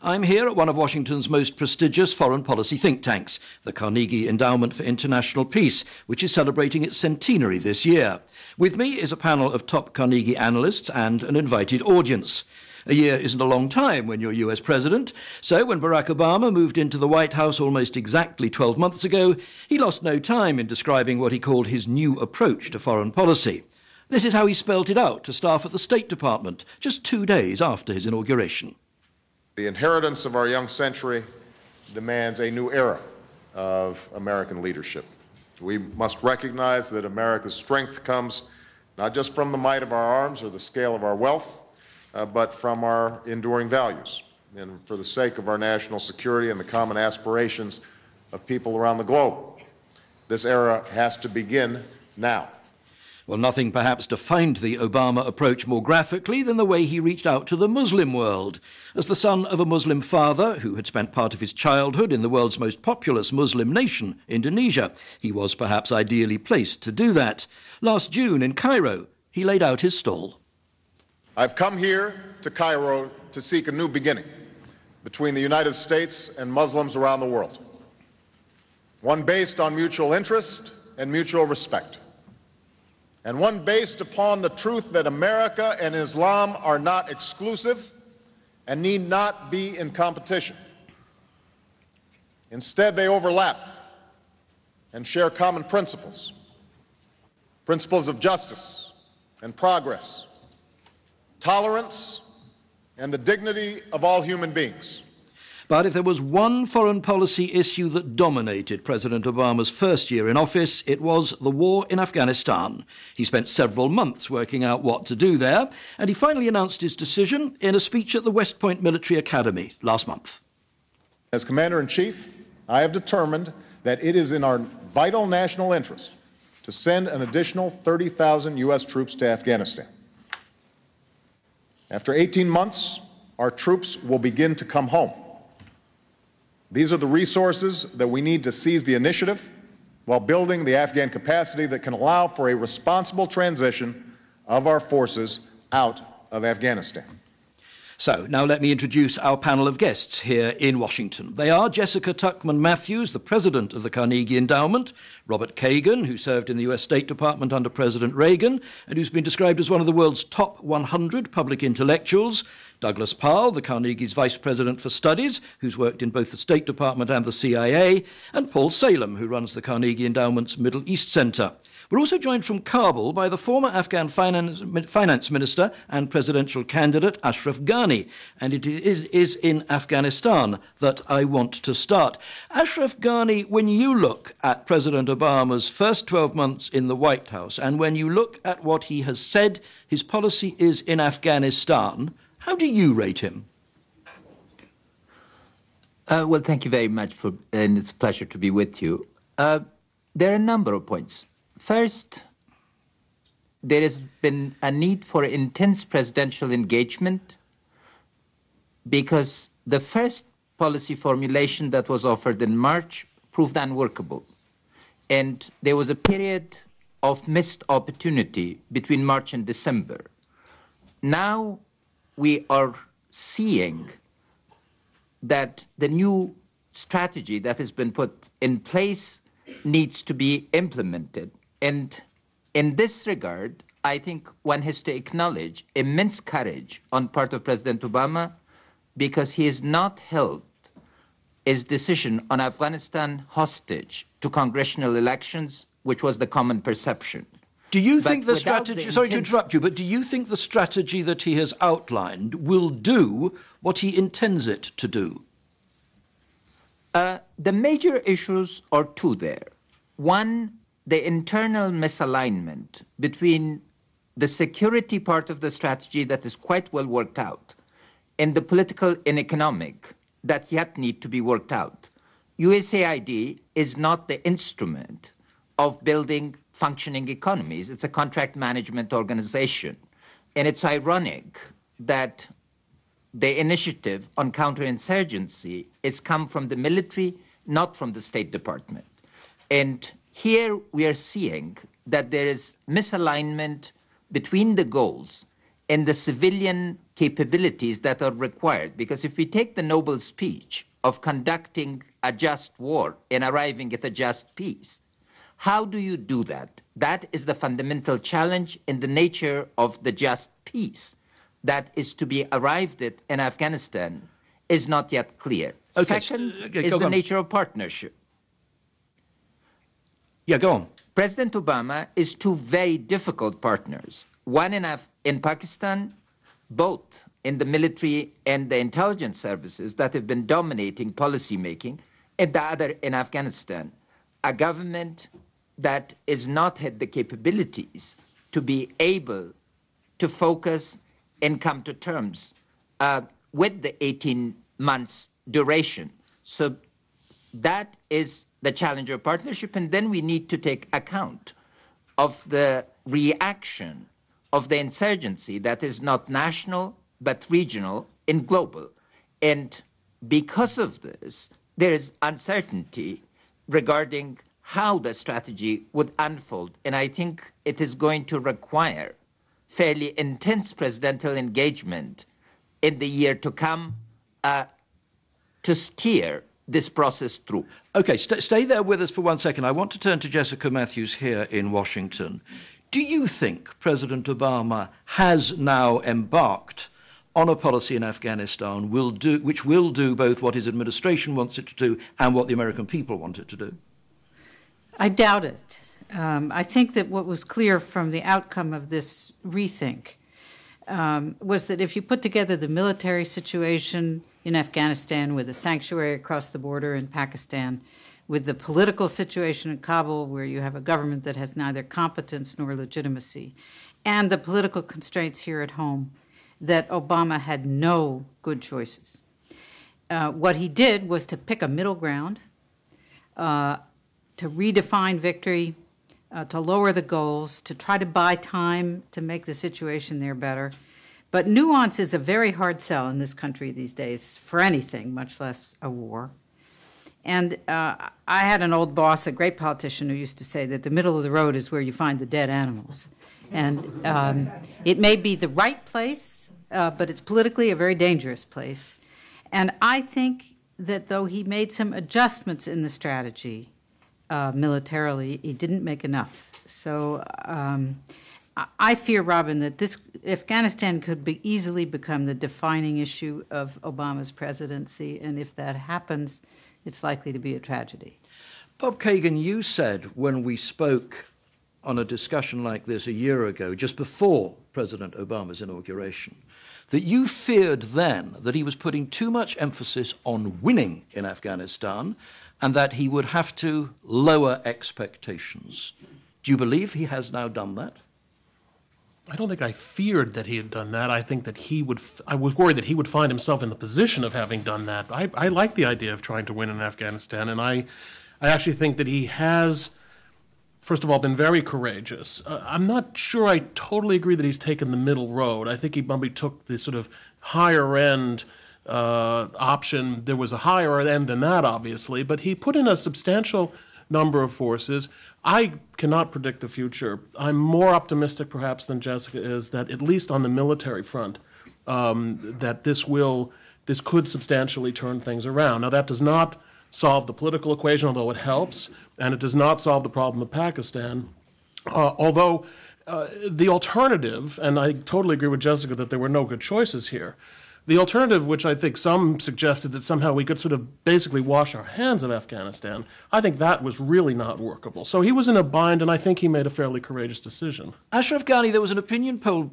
I'm here at one of Washington's most prestigious foreign policy think tanks, the Carnegie Endowment for International Peace, which is celebrating its centenary this year. With me is a panel of top Carnegie analysts and an invited audience. A year isn't a long time when you're US president, so when Barack Obama moved into the White House almost exactly 12 months ago, he lost no time in describing what he called his new approach to foreign policy. This is how he spelled it out to staff at the State Department just 2 days after his inauguration. The inheritance of our young century demands a new era of American leadership. We must recognize that America's strength comes not just from the might of our arms or the scale of our wealth, but from our enduring values, and for the sake of our national security and the common aspirations of people around the globe. This era has to begin now. Well, nothing perhaps defined the Obama approach more graphically than the way he reached out to the Muslim world. As the son of a Muslim father who had spent part of his childhood in the world's most populous Muslim nation, Indonesia, he was perhaps ideally placed to do that. Last June in Cairo, he laid out his stall. I've come here to Cairo to seek a new beginning between the United States and Muslims around the world, one based on mutual interest and mutual respect, and one based upon the truth that America and Islam are not exclusive and need not be in competition. Instead, they overlap and share common principles, principles of justice and progress, tolerance, and the dignity of all human beings. But if there was one foreign policy issue that dominated President Obama's first year in office, it was the war in Afghanistan. He spent several months working out what to do there, and he finally announced his decision in a speech at the West Point Military Academy last month. As Commander-in-Chief, I have determined that it is in our vital national interest to send an additional 30,000 U.S. troops to Afghanistan. After 18 months, our troops will begin to come home. These are the resources that we need to seize the initiative while building the Afghan capacity that can allow for a responsible transition of our forces out of Afghanistan. So, now let me introduce our panel of guests here in Washington. They are Jessica Tuchman-Matthews, the president of the Carnegie Endowment, Robert Kagan, who served in the US State Department under President Reagan and who's been described as one of the world's top 100 public intellectuals, Douglas Powell, the Carnegie's vice president for studies, who's worked in both the State Department and the CIA, and Paul Salem, who runs the Carnegie Endowment's Middle East Center. We're also joined from Kabul by the former Afghan finance minister and presidential candidate Ashraf Ghani, and it is in Afghanistan that I want to start. Ashraf Ghani, when you look at President Obama's first 12 months in the White House, and when you look at what he has said his policy is in Afghanistan, how do you rate him? Well, thank you very much, and it's a pleasure to be with you. There are a number of points. First, there has been a need for intense presidential engagement because the first policy formulation that was offered in March proved unworkable. And there was a period of missed opportunity between March and December. Now we are seeing that the new strategy that has been put in place needs to be implemented. And in this regard, I think one has to acknowledge immense courage on part of President Obama because he has not held his decision on Afghanistan hostage to congressional elections, which was the common perception. Do you think the strategy, sorry to interrupt you, but do you think the strategy that he has outlined will do what he intends it to do? The major issues are two there. One, the internal misalignment between the security part of the strategy that is quite well worked out and the political and economic that yet need to be worked out. USAID is not the instrument of building functioning economies. It's a contract management organization. And it's ironic that the initiative on counterinsurgency has come from the military, not from the State Department. And here we are seeing that there is misalignment between the goals and the civilian capabilities that are required. Because if we take the noble speech of conducting a just war and arriving at a just peace, how do you do that? That is the fundamental challenge in the nature of the just peace that is to be arrived at in Afghanistan is not yet clear. Okay, Second is the nature of partnership. Yeah, go on. President Obama is two very difficult partners, one in Pakistan, both in the military and the intelligence services that have been dominating policymaking, and the other in Afghanistan, a government that has not had the capabilities to be able to focus and come to terms with the 18 months duration. So that is the challenge of partnership, and then we need to take account of the reaction of the insurgency that is not national but regional and global. And because of this, there is uncertainty regarding how the strategy would unfold. And I think it is going to require fairly intense presidential engagement in the year to come to steer this process through. Okay, stay there with us for 1 second. I want to turn to Jessica Matthews here in Washington. Do you think President Obama has now embarked on a policy in Afghanistan which will do both what his administration wants it to do and what the American people want it to do? I doubt it. I think that what was clear from the outcome of this rethink was that if you put together the military situation in Afghanistan with a sanctuary across the border in Pakistan, with the political situation in Kabul where you have a government that has neither competence nor legitimacy, and the political constraints here at home, that Obama had no good choices. What he did was to pick a middle ground, to redefine victory, to lower the goals, to try to buy time to make the situation there better. But nuance is a very hard sell in this country these days for anything, much less a war. And I had an old boss, a great politician, who used to say that the middle of the road is where you find the dead animals. And it may be the right place, but it's politically a very dangerous place. And I think that though he made some adjustments in the strategy militarily, he didn't make enough. So I fear, Robin, that Afghanistan could easily become the defining issue of Obama's presidency, and if that happens, it's likely to be a tragedy. Bob Kagan, you said when we spoke on a discussion like this a year ago, just before President Obama's inauguration, that you feared then that he was putting too much emphasis on winning in Afghanistan and that he would have to lower expectations. Do you believe he has now done that? I don't think I feared that he had done that. I think that I was worried that he would find himself in the position of having done that. I like the idea of trying to win in Afghanistan, and I actually think that he has, first of all, been very courageous. I'm not sure I totally agree that he's taken the middle road. I think he probably took the sort of higher end option. There was a higher end than that, obviously, but he put in a substantial number of forces. I cannot predict the future. I'm more optimistic, perhaps, than Jessica is, that at least on the military front, that this could substantially turn things around. Now, that does not solve the political equation, although it helps, and it does not solve the problem of Pakistan. Although the alternative, and I totally agree with Jessica that there were no good choices here, the alternative, which I think some suggested that somehow we could sort of basically wash our hands of Afghanistan, I think that was really not workable. So he was in a bind, and I think he made a fairly courageous decision. Ashraf Ghani, there was an opinion poll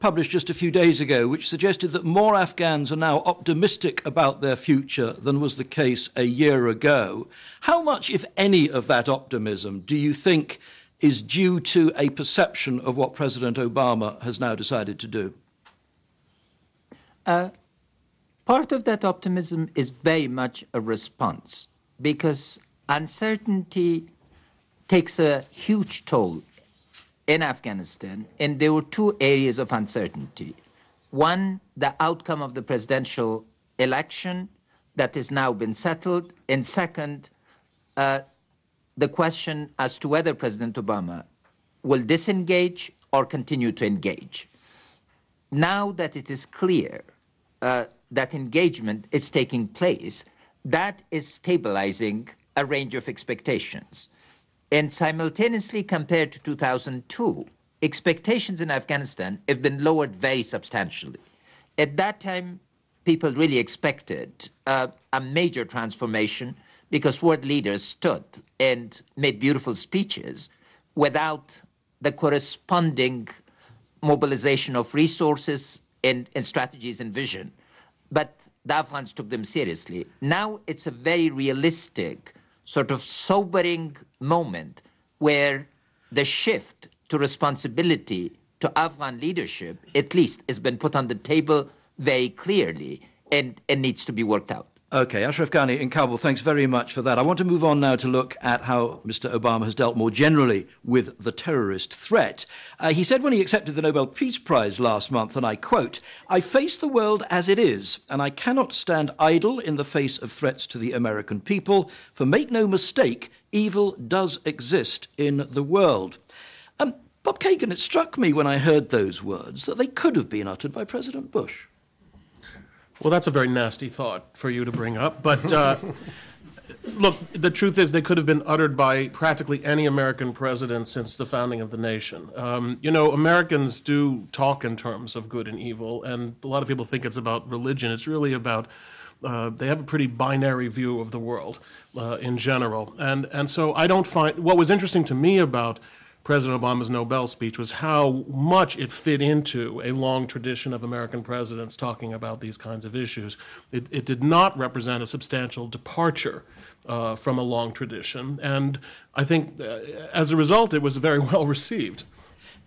published just a few days ago which suggested that more Afghans are now optimistic about their future than was the case a year ago. How much, if any, of that optimism do you think is due to a perception of what President Obama has now decided to do? Part of that optimism is very much a response, because uncertainty takes a huge toll in Afghanistan, and there were two areas of uncertainty. One, the outcome of the presidential election that has now been settled, and second, the question as to whether President Obama will disengage or continue to engage. now that it is clear that engagement is taking place, that is stabilizing a range of expectations. And simultaneously, compared to 2002, expectations in Afghanistan have been lowered very substantially. At that time, people really expected a major transformation because world leaders stood and made beautiful speeches without the corresponding mobilization of resources and strategies and vision. But the Afghans took them seriously. Now it's a very realistic, sort of sobering moment where the shift to responsibility to Afghan leadership, at least, has been put on the table very clearly and needs to be worked out. Okay, Ashraf Ghani in Kabul, thanks very much for that. I want to move on now to look at how Mr. Obama has dealt more generally with the terrorist threat. He said when he accepted the Nobel Peace Prize last month, and I quote, "I face the world as it is, and I cannot stand idle in the face of threats to the American people, for make no mistake, evil does exist in the world." Bob Kagan, it struck me when I heard those words that they could have been uttered by President Bush. Well, that's a very nasty thought for you to bring up. But look, the truth is they could have been uttered by practically any American president since the founding of the nation. Americans do talk in terms of good and evil, and a lot of people think it's about religion. It's really about they have a pretty binary view of the world in general. And so I don't find – what was interesting to me about President Obama's Nobel speech was how much it fit into a long tradition of American presidents talking about these kinds of issues. It did not represent a substantial departure from a long tradition, and I think as a result it was very well received.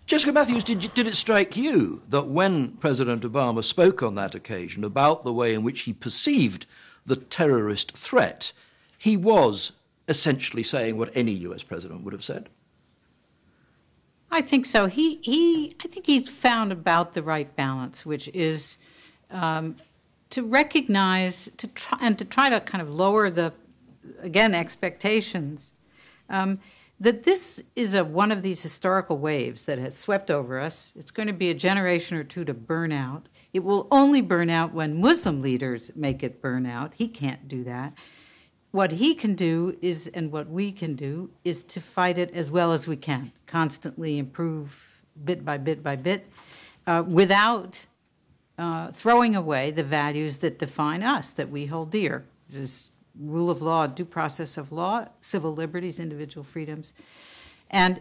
Jessica Matthews, did it strike you that when President Obama spoke on that occasion about the way in which he perceived the terrorist threat, he was essentially saying what any US president would have said? I think so. I think he's found about the right balance, which is to recognize to try to kind of lower the expectations that this is one of these historical waves that has swept over us. It's going to be a generation or two to burn out. It will only burn out when Muslim leaders make it burn out. He can't do that. What he can do is, and what we can do, is to fight it as well as we can, constantly improve bit by bit by bit, without throwing away the values that define us, that we hold dear, which is rule of law, due process of law, civil liberties, individual freedoms, and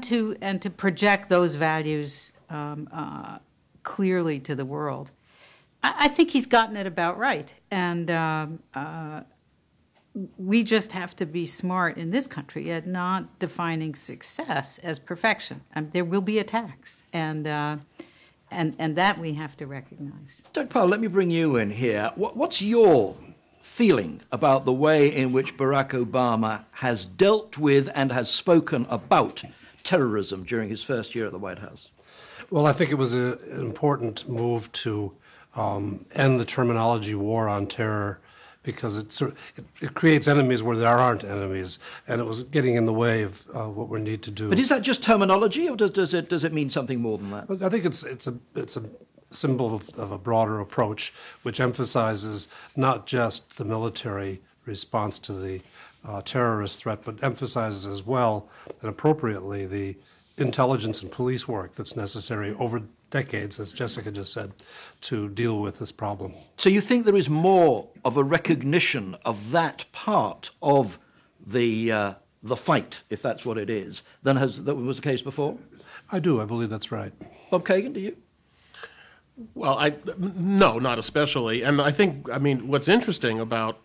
to project those values clearly to the world. I think he's gotten it about right, and we just have to be smart in this country at not defining success as perfection. There will be attacks, and that we have to recognize. Doug Powell, let me bring you in here. What's your feeling about the way in which Barack Obama has dealt with and has spoken about terrorism during his first year at the White House? Well, I think it was an important move to end the terminology war on terror, because it creates enemies where there aren't enemies, and it was getting in the way of what we need to do. But is that just terminology, or does it mean something more than that? Look, I think it's a symbol of a broader approach, which emphasizes not just the military response to the terrorist threat, but emphasizes as well and appropriately the intelligence and police work that's necessary over decades, as Jessica just said, to deal with this problem. So you think there is more of a recognition of that part of the fight, if that's what it is, than that was the case before? I do. I believe that's right. Bob Kagan, do you? Well, no, not especially. And I think, what's interesting about,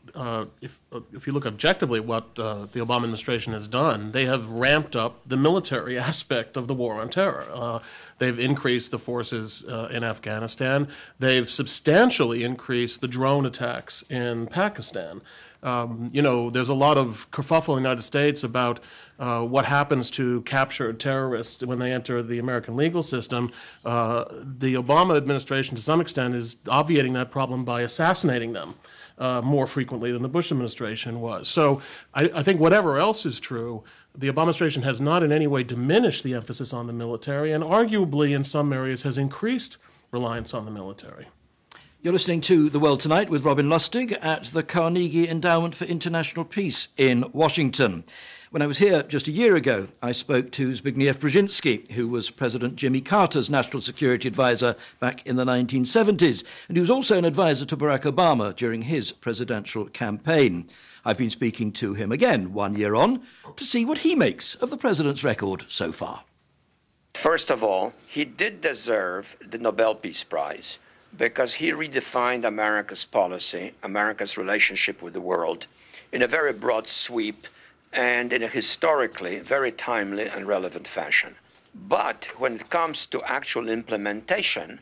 if you look objectively what the Obama administration has done, they have ramped up the military aspect of the war on terror. They've increased the forces in Afghanistan. They've substantially increased the drone attacks in Pakistan. There's a lot of kerfuffle in the United States about what happens to captured terrorists when they enter the American legal system. The Obama administration, to some extent, is obviating that problem by assassinating them more frequently than the Bush administration was. So I think whatever else is true, The Obama administration has not in any way diminished the emphasis on the military, and arguably in some areas has increased reliance on the military. You're listening to The World Tonight with Robin Lustig at the Carnegie Endowment for International Peace in Washington. When I was here just a year ago, I spoke to Zbigniew Brzezinski, who was President Jimmy Carter's national security advisor back in the 1970s, and he was also an advisor to Barack Obama during his presidential campaign. I've been speaking to him again 1 year on to see what he makes of the president's record so far. First of all, he did deserve the Nobel Peace Prize because he redefined America's policy, America's relationship with the world, in a very broad sweep and in a historically very timely and relevant fashion. But when it comes to actual implementation,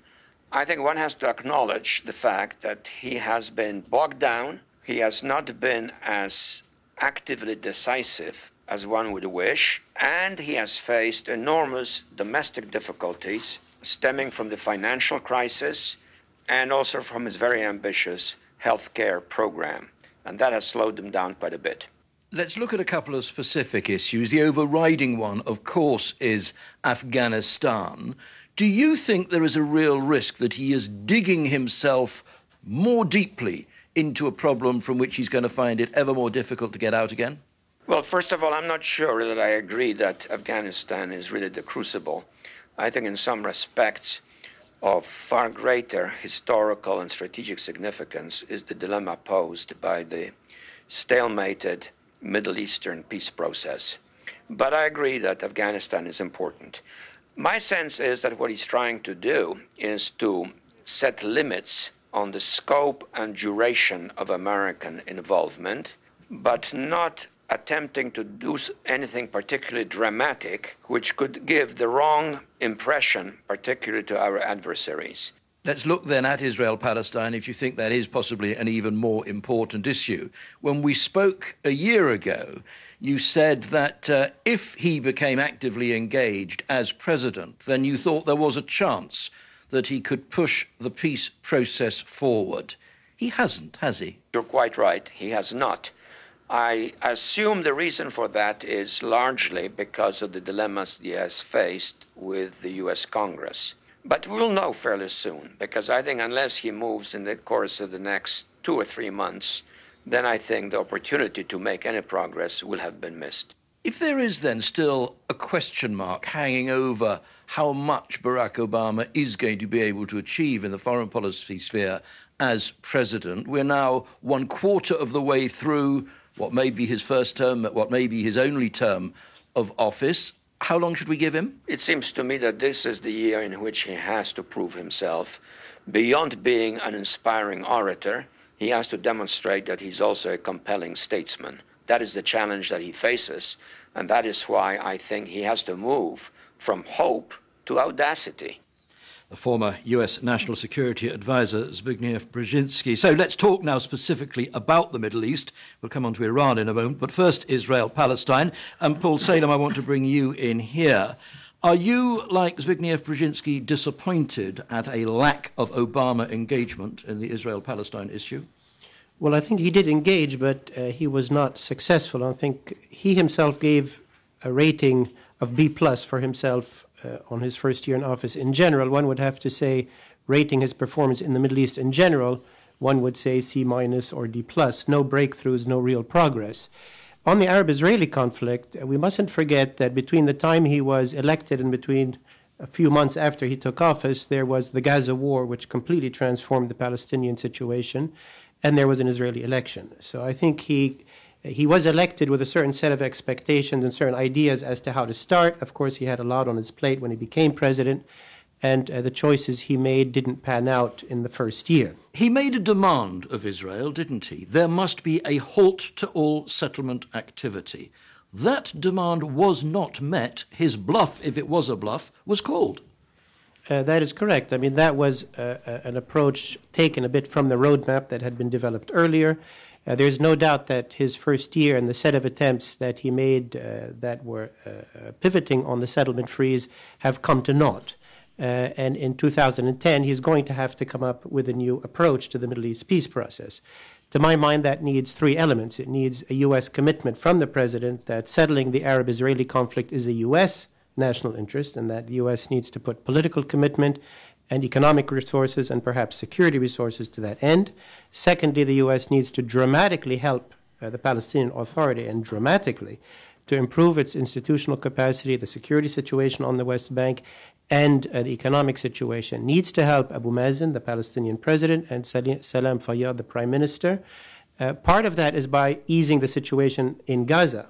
I think one has to acknowledge the fact that he has been bogged down. He has not been as actively decisive as one would wish, and he has faced enormous domestic difficulties stemming from the financial crisis and also from his very ambitious healthcare program. And that has slowed him down quite a bit. Let's look at a couple of specific issues. The overriding one, of course, is Afghanistan. Do you think there is a real risk that he is digging himself more deeply into a problem from which he's going to find it ever more difficult to get out again? Well, first of all, I'm not sure that I agree that Afghanistan is really the crucible. I think in some respects of far greater historical and strategic significance is the dilemma posed by the stalemated Middle Eastern peace process. But I agree that Afghanistan is important. My sense is that what he's trying to do is to set limits on the scope and duration of American involvement, but not attempting to do anything particularly dramatic, which could give the wrong impression, particularly to our adversaries. Let's look then at Israel-Palestine, if you think that is possibly an even more important issue. When we spoke a year ago, you said that if he became actively engaged as president, then you thought there was a chance that he could push the peace process forward. He hasn't, has he? You're quite right. He has not. I assume the reason for that is largely because of the dilemmas he has faced with the U.S. Congress. But we'll know fairly soon, because I think unless he moves in the course of the next 2 or 3 months, then I think the opportunity to make any progress will have been missed. If there is then still a question mark hanging over how much Barack Obama is going to be able to achieve in the foreign policy sphere as president, we're now 1/4 of the way through what may be his first term, what may be his only term of office. How long should we give him? It seems to me that this is the year in which he has to prove himself. Beyond being an inspiring orator, he has to demonstrate that he's also a compelling statesman. That is the challenge that he faces, and that is why I think he has to move from hope to audacity. The former US National Security Advisor, Zbigniew Brzezinski. So let's talk now specifically about the Middle East. We'll come on to Iran in a moment, but first Israel-Palestine. And Paul Salem, I want to bring you in here. Are you, like Zbigniew Brzezinski, disappointed at a lack of Obama engagement in the Israel-Palestine issue? Well, I think he did engage, but he was not successful. I think he himself gave a rating of B+ for himself on his first year in office. In general, one would have to say, rating his performance in the Middle East in general, one would say C- or D+. No breakthroughs, no real progress. On the Arab-Israeli conflict, we mustn't forget that between the time he was elected and between a few months after he took office, there was the Gaza war, which completely transformed the Palestinian situation, and there was an Israeli election. So I think he was elected with a certain set of expectations and certain ideas as to how to start. Of course, he had a lot on his plate when he became president, and the choices he made didn't pan out in the first year. He made a demand of Israel, didn't he? There must be a halt to all settlement activity. That demand was not met. His bluff, if it was a bluff, was called. That is correct. I mean, that was an approach taken a bit from the roadmap that had been developed earlier. There's no doubt that his first year and the set of attempts that he made that were pivoting on the settlement freeze have come to naught. And in 2010, he's going to have to come up with a new approach to the Middle East peace process. To my mind, that needs three elements. It needs a U.S. commitment from the president that settling the Arab-Israeli conflict is a U.S. national interest, and that the U.S. needs to put political commitment and economic resources and perhaps security resources to that end. Secondly, the U.S. needs to dramatically help the Palestinian Authority, and dramatically, to improve its institutional capacity, the security situation on the West Bank, and the economic situation. Needs to help Abu Mazen, the Palestinian president, and Salam Fayyad, the prime minister. Part of that is by easing the situation in Gaza.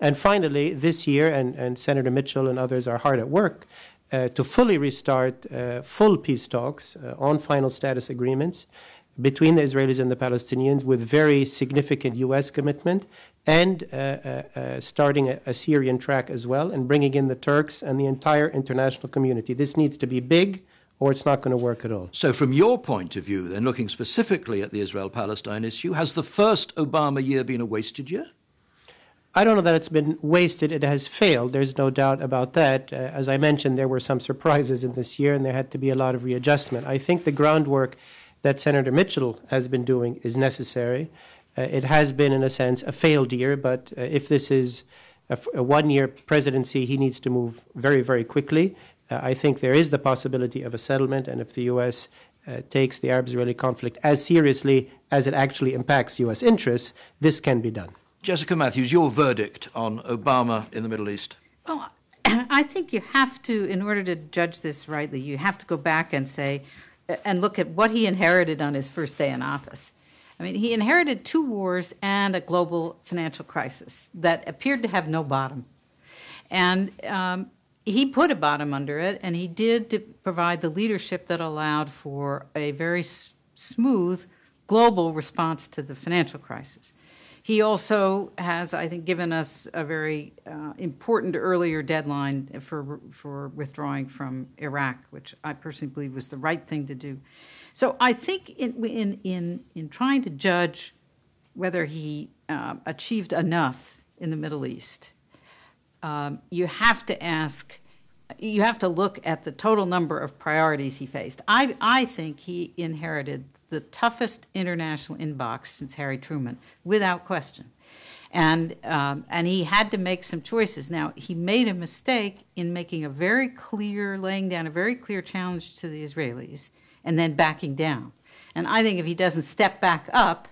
And finally, this year, and Senator Mitchell and others are hard at work, to fully restart full peace talks on final status agreements between the Israelis and the Palestinians with very significant U.S. commitment, and starting a Syrian track as well, and bringing in the Turks and the entire international community. This needs to be big, or it's not going to work at all. So from your point of view, then, looking specifically at the Israel-Palestine issue, has the first Obama year been a wasted year? I don't know that it's been wasted. It has failed. There's no doubt about that. As I mentioned, there were some surprises in this year, and there had to be a lot of readjustment. I think the groundwork that Senator Mitchell has been doing is necessary. It has been, in a sense, a failed year, but if this is a one-year presidency, he needs to move very, very quickly. I think there is the possibility of a settlement, and if the U.S. Takes the Arab-Israeli conflict as seriously as it actually impacts U.S. interests, this can be done. Jessica Matthews, your verdict on Obama in the Middle East? Well, I think you have to, in order to judge this rightly, you have to go back and say, and look at what he inherited on his first day in office. I mean, he inherited 2 wars and a global financial crisis that appeared to have no bottom. And he put a bottom under it, and he did provide the leadership that allowed for a very smooth global response to the financial crisis. He also has, I think, given us a very important earlier deadline for withdrawing from Iraq, which I personally believe was the right thing to do. So I think in trying to judge whether he achieved enough in the Middle East, you have to look at the total number of priorities he faced. I think he inherited the toughest international inbox since Harry Truman, without question. And he had to make some choices. Now, he made a mistake in laying down a very clear challenge to the Israelis and then backing down. And I think if he doesn't step back up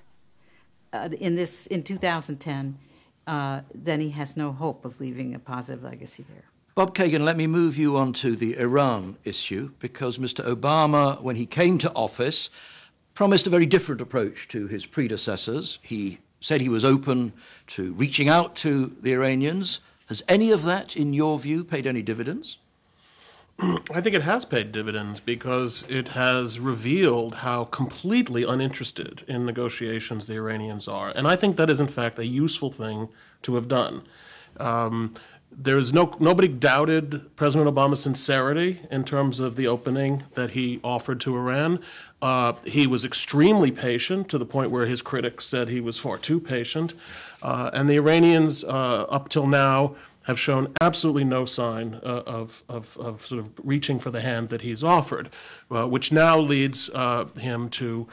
in 2010, then he has no hope of leaving a positive legacy there. Bob Kagan, let me move you on to the Iran issue, because Mr. Obama, when he came to office, promised a very different approach to his predecessors. He said he was open to reaching out to the Iranians. Has any of that, in your view, paid any dividends? I think it has paid dividends because it has revealed how completely uninterested in negotiations the Iranians are. And I think that is, in fact, a useful thing to have done. Nobody doubted President Obama's sincerity in terms of the opening that he offered to Iran. He was extremely patient, to the point where his critics said he was far too patient. And the Iranians, up till now, have shown absolutely no sign of sort of reaching for the hand that he's offered, which now leads him to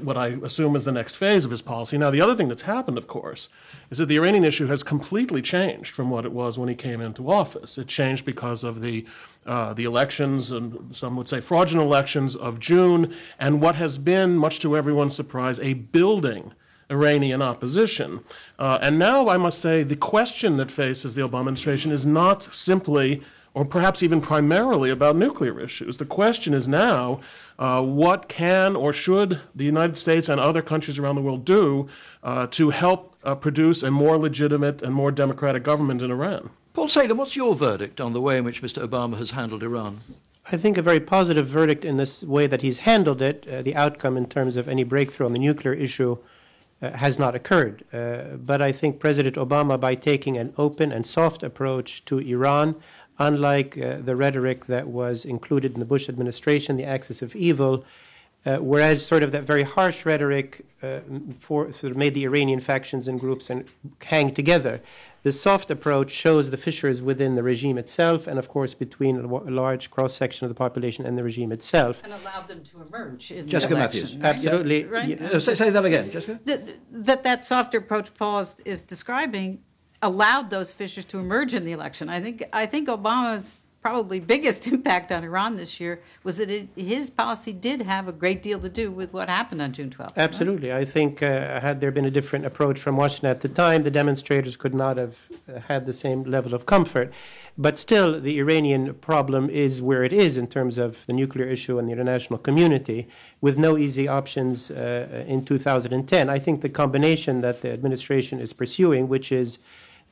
what I assume is the next phase of his policy. Now, the other thing that's happened, of course, is that the Iranian issue has completely changed from what it was when he came into office. It changed because of the elections, and some would say fraudulent elections of June, and what has been, much to everyone's surprise, a building Iranian opposition. And now I must say the question that faces the Obama administration is not simply, or perhaps even primarily, about nuclear issues. The question is now, what can or should the United States and other countries around the world do to help produce a more legitimate and more democratic government in Iran? Paul Salem, what's your verdict on the way in which Mr. Obama has handled Iran? I think a very positive verdict in this way that he's handled it. The outcome in terms of any breakthrough on the nuclear issue has not occurred. But I think President Obama, by taking an open and soft approach to Iran, unlike the rhetoric that was included in the Bush administration, the axis of evil, Whereas sort of that very harsh rhetoric sort of made the Iranian factions and groups hang together. The soft approach shows the fissures within the regime itself and, of course, between a large cross-section of the population and the regime itself. And allowed them to emerge in Jessica the election. Matthews. Right? Absolutely. Right? Yeah. Say that again, Jessica. That softer approach Paul is describing allowed those fissures to emerge in the election. I think Obama's probably biggest impact on Iran this year was that his policy did have a great deal to do with what happened on June 12th. Absolutely. Right? I think had there been a different approach from Washington at the time, the demonstrators could not have had the same level of comfort. But still, the Iranian problem is where it is in terms of the nuclear issue and the international community, with no easy options in 2010. I think the combination that the administration is pursuing, which is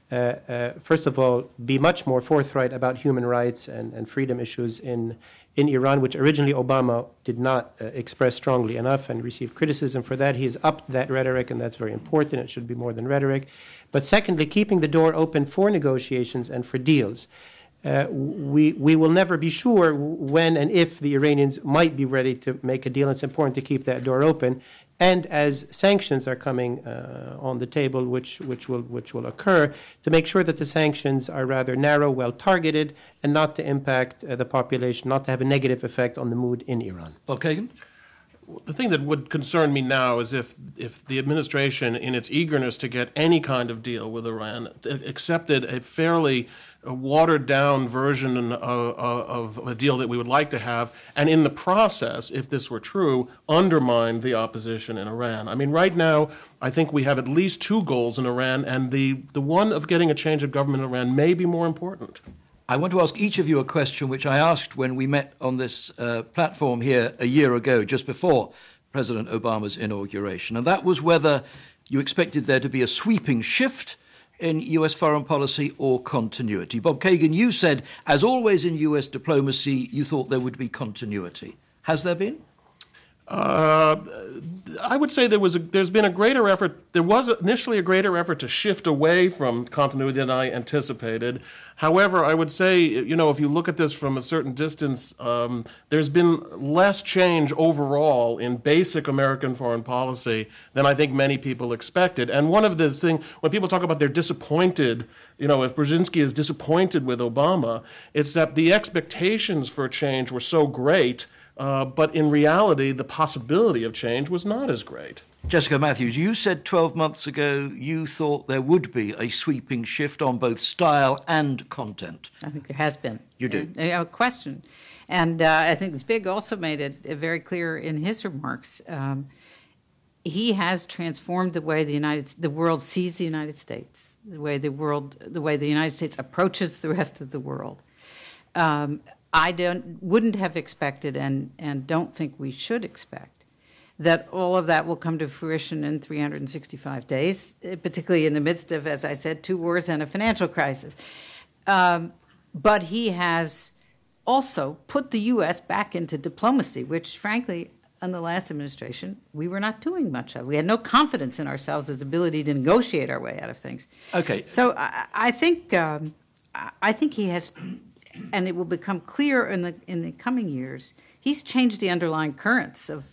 first of all, be much more forthright about human rights and freedom issues in Iran, which originally Obama did not express strongly enough and received criticism for that. He has upped that rhetoric, and that's very important. It should be more than rhetoric. But secondly, keeping the door open for negotiations and for deals. We will never be sure when and if the Iranians might be ready to make a deal. It's important to keep that door open. And as sanctions are coming on the table, which will occur, to make sure that the sanctions are rather narrow, well targeted, and not to impact the population, not to have a negative effect on the mood in Iran. Bob Kagan? The thing that would concern me now is if the administration, in its eagerness to get any kind of deal with Iran, accepted a fairly watered-down version of a deal that we would like to have, and in the process, if this were true, undermined the opposition in Iran. I mean, right now, I think we have at least two goals in Iran, and the one of getting a change of government in Iran may be more important. I want to ask each of you a question which I asked when we met on this platform here a year ago, just before President Obama's inauguration, and that was whether you expected there to be a sweeping shift in U.S. foreign policy or continuity. Bob Kagan, you said, as always in U.S. diplomacy, you thought there would be continuity. Has there been? I would say there's been a greater effort. There was initially a greater effort to shift away from continuity than I anticipated. However, I would say, if you look at this from a certain distance, there's been less change overall in basic American foreign policy than I think many people expected. And one of the things, when people talk about they're disappointed, if Brzezinski is disappointed with Obama, it's that the expectations for change were so great. But in reality, the possibility of change was not as great. Jessica Matthews, you said 12 months ago you thought there would be a sweeping shift on both style and content. I think there has been. You do? A question. And I think Zbig also made it very clear in his remarks. He has transformed the way the world sees the United States, the way the United States approaches the rest of the world. I wouldn't have expected and don't think we should expect that all of that will come to fruition in 365 days, particularly in the midst of, as I said, 2 wars and a financial crisis. But he has also put the U.S. back into diplomacy, which, frankly, in the last administration, we were not doing much of. We had no confidence in ourselves' ability to negotiate our way out of things. Okay. So I think he has. And it will become clear in the coming years. He's changed the underlying currents of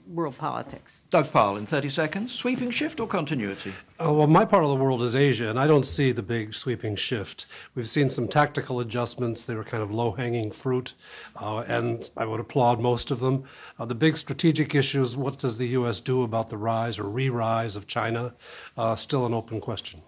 world politics. Doug Powell, in 30 seconds, sweeping shift or continuity? Well, my part of the world is Asia, and I don't see the big sweeping shift. We've seen some tactical adjustments. They were kind of low-hanging fruit, and I would applaud most of them. The big strategic issues, what does the U.S. do about the rise or re-rise of China? Still an open question.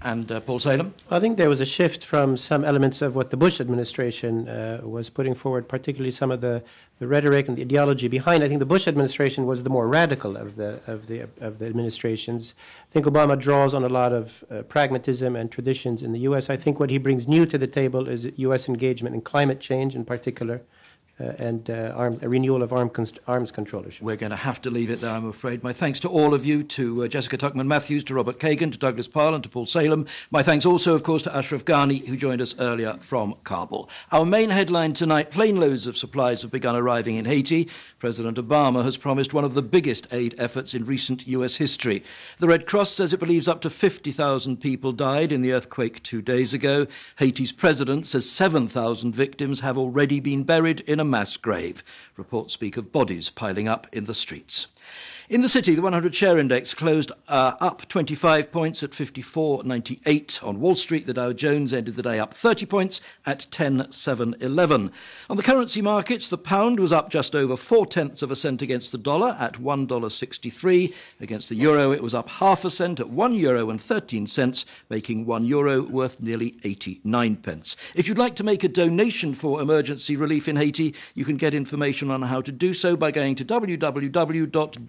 And Paul Salem? I think there was a shift from some elements of what the Bush administration was putting forward, particularly some of the rhetoric and the ideology behind. I think the Bush administration was the more radical of the administrations. I think Obama draws on a lot of pragmatism and traditions in the U.S. I think what he brings new to the table is U.S. engagement in climate change in particular. And a renewal of arms control issues. We're going to have to leave it there, I'm afraid. My thanks to all of you, to Jessica Tuckman-Matthews, to Robert Kagan, to Douglas Powell, and to Paul Salem. My thanks also, of course, to Ashraf Ghani, who joined us earlier from Kabul. Our main headline tonight, plane loads of supplies have begun arriving in Haiti. President Obama has promised one of the biggest aid efforts in recent U.S. history. The Red Cross says it believes up to 50,000 people died in the earthquake 2 days ago. Haiti's president says 7,000 victims have already been buried in a a mass grave. Reports speak of bodies piling up in the streets. In the city, the 100 share index closed up 25 points at 54.98. On Wall Street, the Dow Jones ended the day up 30 points at 10.711. On the currency markets, the pound was up just over 0.4 cents against the dollar at $1.63. Against the euro, it was up half a cent at €1.13, making €1 worth nearly 89 pence. If you'd like to make a donation for emergency relief in Haiti, you can get information on how to do so by going to www.dec.org.uk.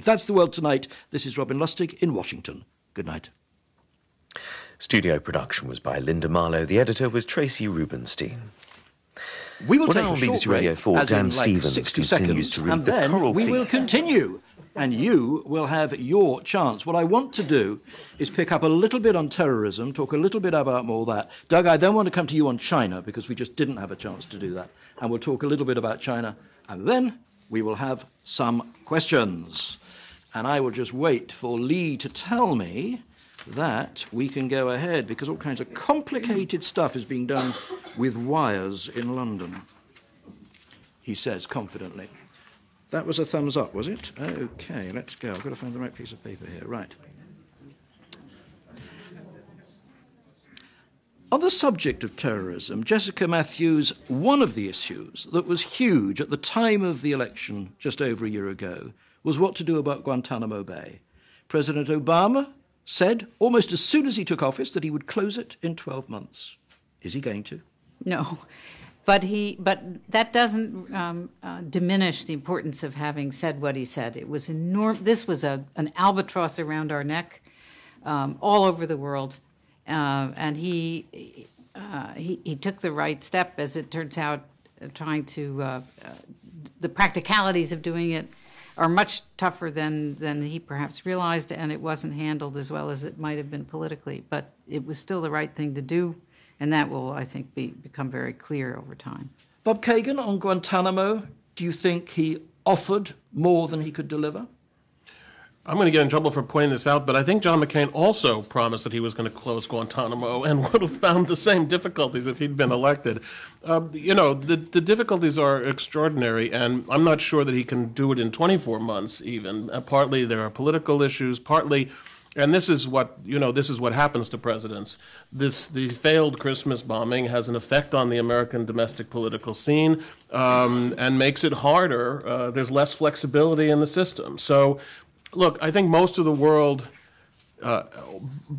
That's the world tonight. This is Robin Lustig in Washington. Good night. Studio production was by Linda Marlowe. The editor was Tracy Rubenstein. We will take now a short BBC Radio break, 4 as Dan in like Stevens 60 continues seconds, to read and the then choral we theme. will continue. And you will have your chance. What I want to do is pick up a little bit on terrorism, talk a little bit about all that. Doug, I then want to come to you on China, because we just didn't have a chance to do that. And we'll talk a little bit about China. And then we will have some questions. And I will just wait for Lee to tell me that we can go ahead, because all kinds of complicated stuff is being done with wires in London, he says confidently. That was a thumbs up, was it? OK, let's go. I've got to find the right piece of paper here. Right. On the subject of terrorism, Jessica Matthews, one of the issues that was huge at the time of the election just over a year ago was what to do about Guantanamo Bay. President Obama said almost as soon as he took office that he would close it in 12 months. Is he going to? No. But that doesn't diminish the importance of having said what he said. It was enormous. This was an albatross around our neck, all over the world, and he took the right step, as it turns out. Trying to the practicalities of doing it are much tougher than he perhaps realized, and it wasn't handled as well as it might have been politically. But it was still the right thing to do. And that will, I think, become very clear over time. Bob Kagan, on Guantanamo, do you think he offered more than he could deliver? I'm going to get in trouble for pointing this out, but I think John McCain also promised that he was going to close Guantanamo and would have found the same difficulties if he'd been elected. The difficulties are extraordinary, and I'm not sure that he can do it in 24 months even. Partly there are political issues, partly... And this is what happens to presidents. The failed Christmas bombing has an effect on the American domestic political scene and makes it harder. There's less flexibility in the system. So, look, I think most of the world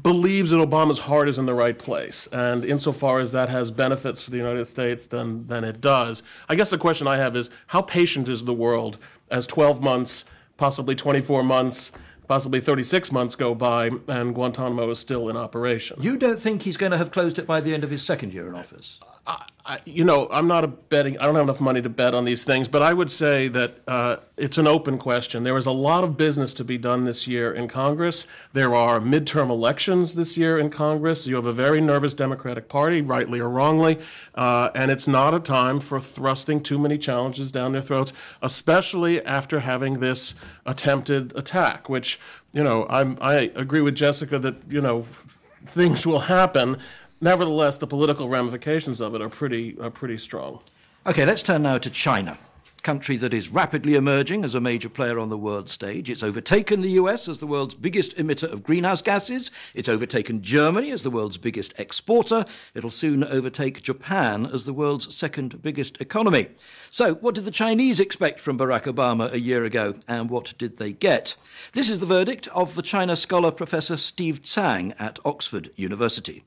believes that Obama's heart is in the right place. And insofar as that has benefits for the United States, then it does. I guess the question I have is, how patient is the world as 12 months, possibly 24 months, possibly 36 months go by, and Guantanamo is still in operation? You don't think he's going to have closed it by the end of his second year in office? I'm not I don't have enough money to bet on these things, but I would say that it's an open question. There is a lot of business to be done this year in Congress. There are midterm elections this year in Congress. You have a very nervous Democratic Party, rightly or wrongly, and it's not a time for thrusting too many challenges down their throats, especially after having this attempted attack, which, I agree with Jessica that, things will happen. Nevertheless, the political ramifications of it are pretty strong. OK, let's turn now to China, a country that is rapidly emerging as a major player on the world stage. It's overtaken the US as the world's biggest emitter of greenhouse gases. It's overtaken Germany as the world's biggest exporter. It'll soon overtake Japan as the world's second biggest economy. So, what did the Chinese expect from Barack Obama a year ago, and what did they get? This is the verdict of the China scholar Professor Steve Tsang at Oxford University.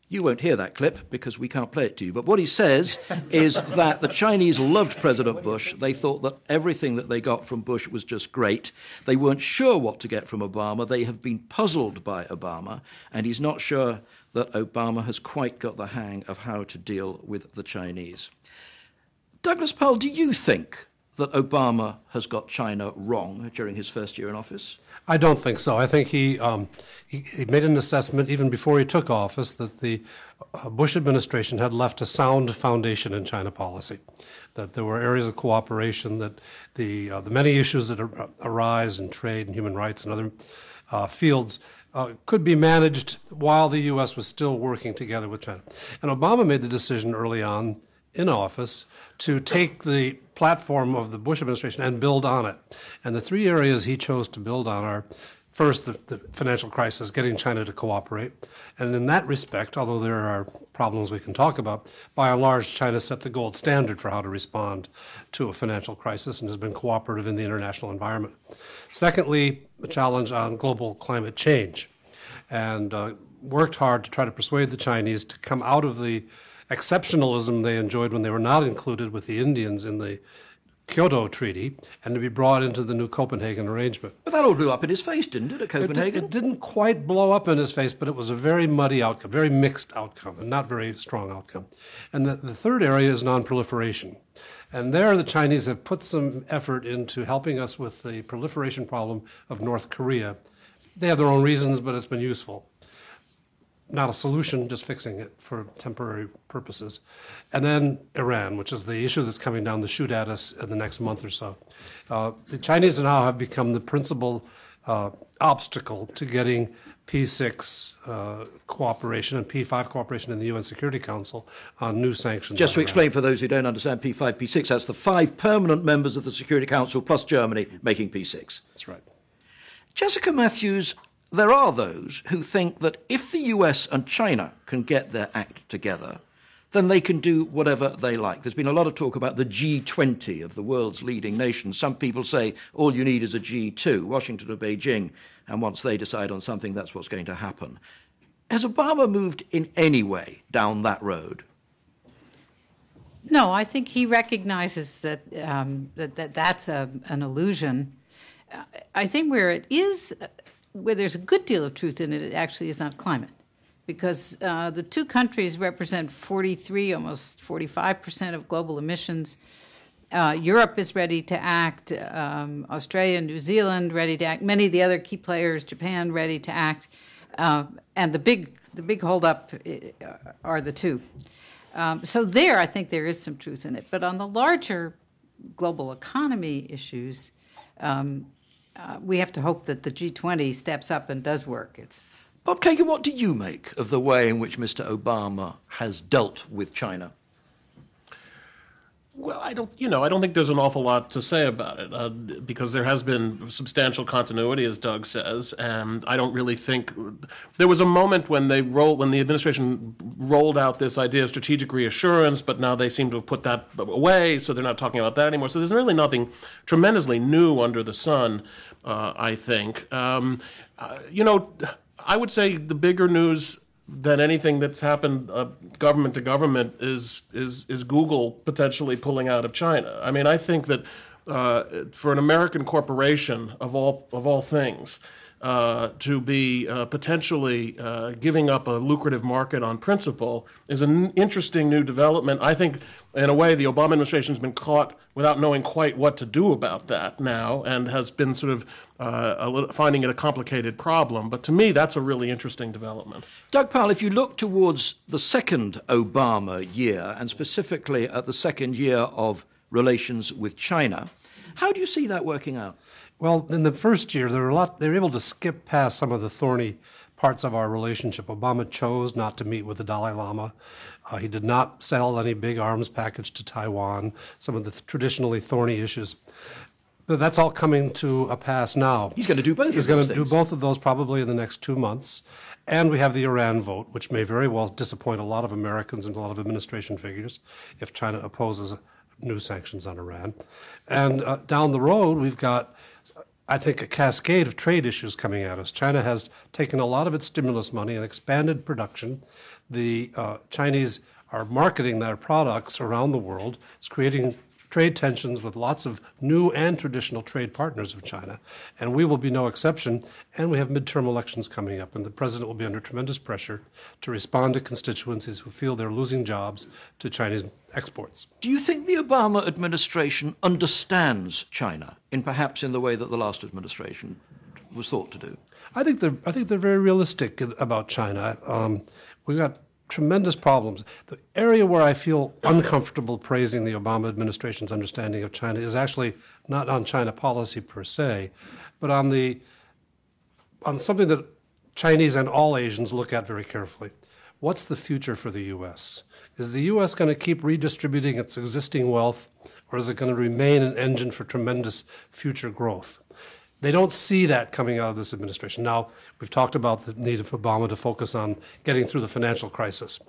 You won't hear that clip because we can't play it to you. But what he says is that the Chinese loved President Bush. They thought that everything that they got from Bush was just great. They weren't sure what to get from Obama. They have been puzzled by Obama. And he's not sure that Obama has quite got the hang of how to deal with the Chinese. Douglas Powell, do you think that Obama has got China wrong during his first year in office? I don't think so. I think he made an assessment even before he took office that the Bush administration had left a sound foundation in China policy, that there were areas of cooperation, that the many issues that arise in trade and human rights and other fields could be managed while the U.S. was still working together with China. And Obama made the decision early on in office to take the platform of the Bush administration and build on it. And the three areas he chose to build on are, first, the financial crisis, getting China to cooperate. And in that respect, although there are problems we can talk about, by and large, China set the gold standard for how to respond to a financial crisis and has been cooperative in the international environment. Secondly, a challenge on global climate change, and worked hard to try to persuade the Chinese to come out of the exceptionalism they enjoyed when they were not included with the Indians in the Kyoto Treaty and to be brought into the new Copenhagen arrangement. But that all blew up in his face, didn't it, at Copenhagen? It didn't quite blow up in his face, but it was a very muddy outcome, very mixed outcome, and not very strong outcome. And the third area is nonproliferation. And there the Chinese have put some effort into helping us with the proliferation problem of North Korea. They have their own reasons, but it's been useful. Not a solution, just fixing it for temporary purposes. And then Iran, which is the issue that's coming down the chute at us in the next month or so. The Chinese now have become the principal obstacle to getting P6 cooperation and P5 cooperation in the UN Security Council on new sanctions. Just to explain for those who don't understand P5, P6, that's the 5 permanent members of the Security Council plus Germany making P6. That's right. Jessica Matthews, there are those who think that if the US and China can get their act together, then they can do whatever they like. There's been a lot of talk about the G20 of the world's leading nations. Some people say all you need is a G2, Washington or Beijing, and once they decide on something, that's what's going to happen. Has Obama moved in any way down that road? No, I think he recognizes that that's an illusion. I think where there's a good deal of truth in it, it actually is on climate. Because the two countries represent 43, almost 45% of global emissions. Europe is ready to act, Australia, New Zealand ready to act, many of the other key players, Japan ready to act, and the big holdup are the two. So there, I think there is some truth in it. But on the larger global economy issues, we have to hope that the G20 steps up and does work. Bob Kagan, what do you make of the way in which Mr. Obama has dealt with China? Well, I don't think there's an awful lot to say about it because there has been substantial continuity, as Doug says, and I don't really think there was a moment when the administration rolled out this idea of strategic reassurance, but now they seem to have put that away, so they're not talking about that anymore. So there's really nothing tremendously new under the sun, I think. I would say the bigger news than anything that's happened government to government is Google potentially pulling out of China. I mean, I think that for an American corporation of all things to be potentially giving up a lucrative market on principle is an interesting new development. I think, in a way, the Obama administration has been caught without knowing quite what to do about that now and has been sort of finding it a complicated problem. But to me, that's a really interesting development. Doug Powell, if you look towards the second Obama year, and specifically at the second year of relations with China, how do you see that working out? Well, in the first year, they were able to skip past some of the thorny parts of our relationship. Obama chose not to meet with the Dalai Lama. He did not sell any big arms package to Taiwan, some of the traditionally thorny issues. But that's all coming to a pass now. He's going to do both of those He's going to do both of those probably in the next 2 months. And we have the Iran vote, which may very well disappoint a lot of Americans and a lot of administration figures if China opposes new sanctions on Iran. And down the road, we've got, I think, a cascade of trade issues coming at us. China has taken a lot of its stimulus money and expanded production. The Chinese are marketing their products around the world. It's creating trade tensions with lots of new and traditional trade partners of China. And we will be no exception. And we have midterm elections coming up, and the president will be under tremendous pressure to respond to constituencies who feel they're losing jobs to Chinese exports. Do you think the Obama administration understands China, perhaps in the way that the last administration was thought to do? I think they're very realistic about China. We've got tremendous problems. The area where I feel uncomfortable praising the Obama administration's understanding of China is actually not on China policy per se, but on something that Chinese and all Asians look at very carefully. What's the future for the U.S.? Is the U.S. going to keep redistributing its existing wealth, or is it going to remain an engine for tremendous future growth? They don't see that coming out of this administration. Now, we've talked about the need of Obama to focus on getting through the financial crisis.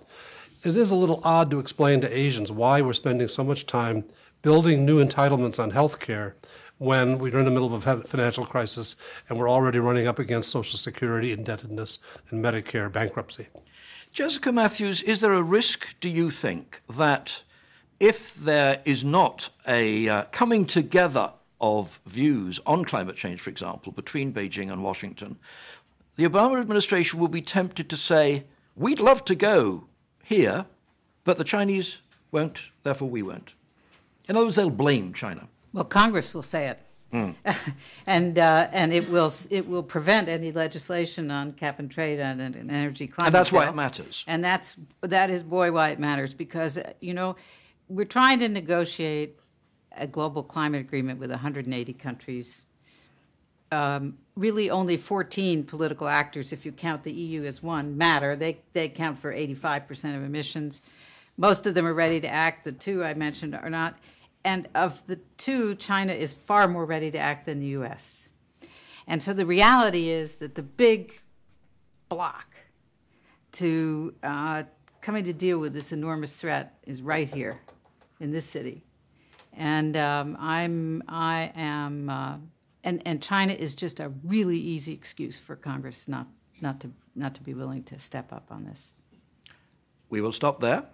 It is a little odd to explain to Asians why we're spending so much time building new entitlements on health care when we're in the middle of a financial crisis and we're already running up against Social Security indebtedness and Medicare bankruptcy. Jessica Matthews, is there a risk, do you think, that if there is not a coming together of views on climate change, for example, between Beijing and Washington, the Obama administration will be tempted to say, we'd love to go here, but the Chinese won't, therefore we won't? In other words, they'll blame China. Well, Congress will say it. And it will prevent any legislation on cap and trade and an energy climate. And that's bill. why it matters. And that is why it matters, because we're trying to negotiate a global climate agreement with 180 countries. Really, only 14 political actors, if you count the EU as one, matter. They account for 85% of emissions. Most of them are ready to act. The two I mentioned are not. And of the two, China is far more ready to act than the U.S. And so the reality is that the big block to coming to deal with this enormous threat is right here in this city. And and China is just a really easy excuse for Congress not to be willing to step up on this. We will stop there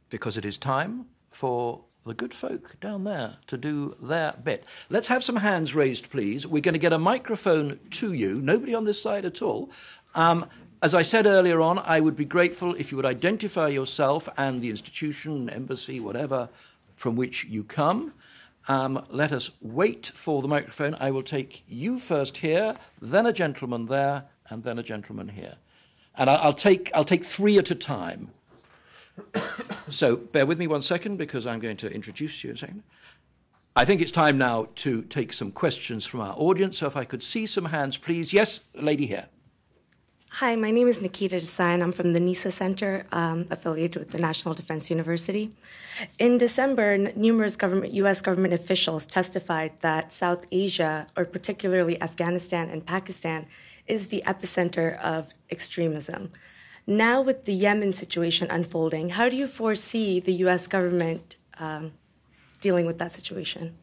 because it is time for the good folk down there to do their bit. Let's have some hands raised, please. We're going to get a microphone to you. Nobody on this side at all. As I said earlier on, I would be grateful if you would identify yourself and the institution, embassy, whatever, from which you come. Let us wait for the microphone. I will take you first here, then a gentleman there, and then a gentleman here. And I'll take three at a time. So bear with me 1 second because I'm going to introduce you in a second. I think it's time now to take some questions from our audience. So if I could see some hands, please. Yes, lady here. Hi, my name is Nikita Desai, and I'm from the NISA Center, affiliated with the National Defense University. In December, numerous U.S. government officials testified that South Asia, or particularly Afghanistan and Pakistan, is the epicenter of extremism. Now, with the Yemen situation unfolding, how do you foresee the U.S. government dealing with that situation?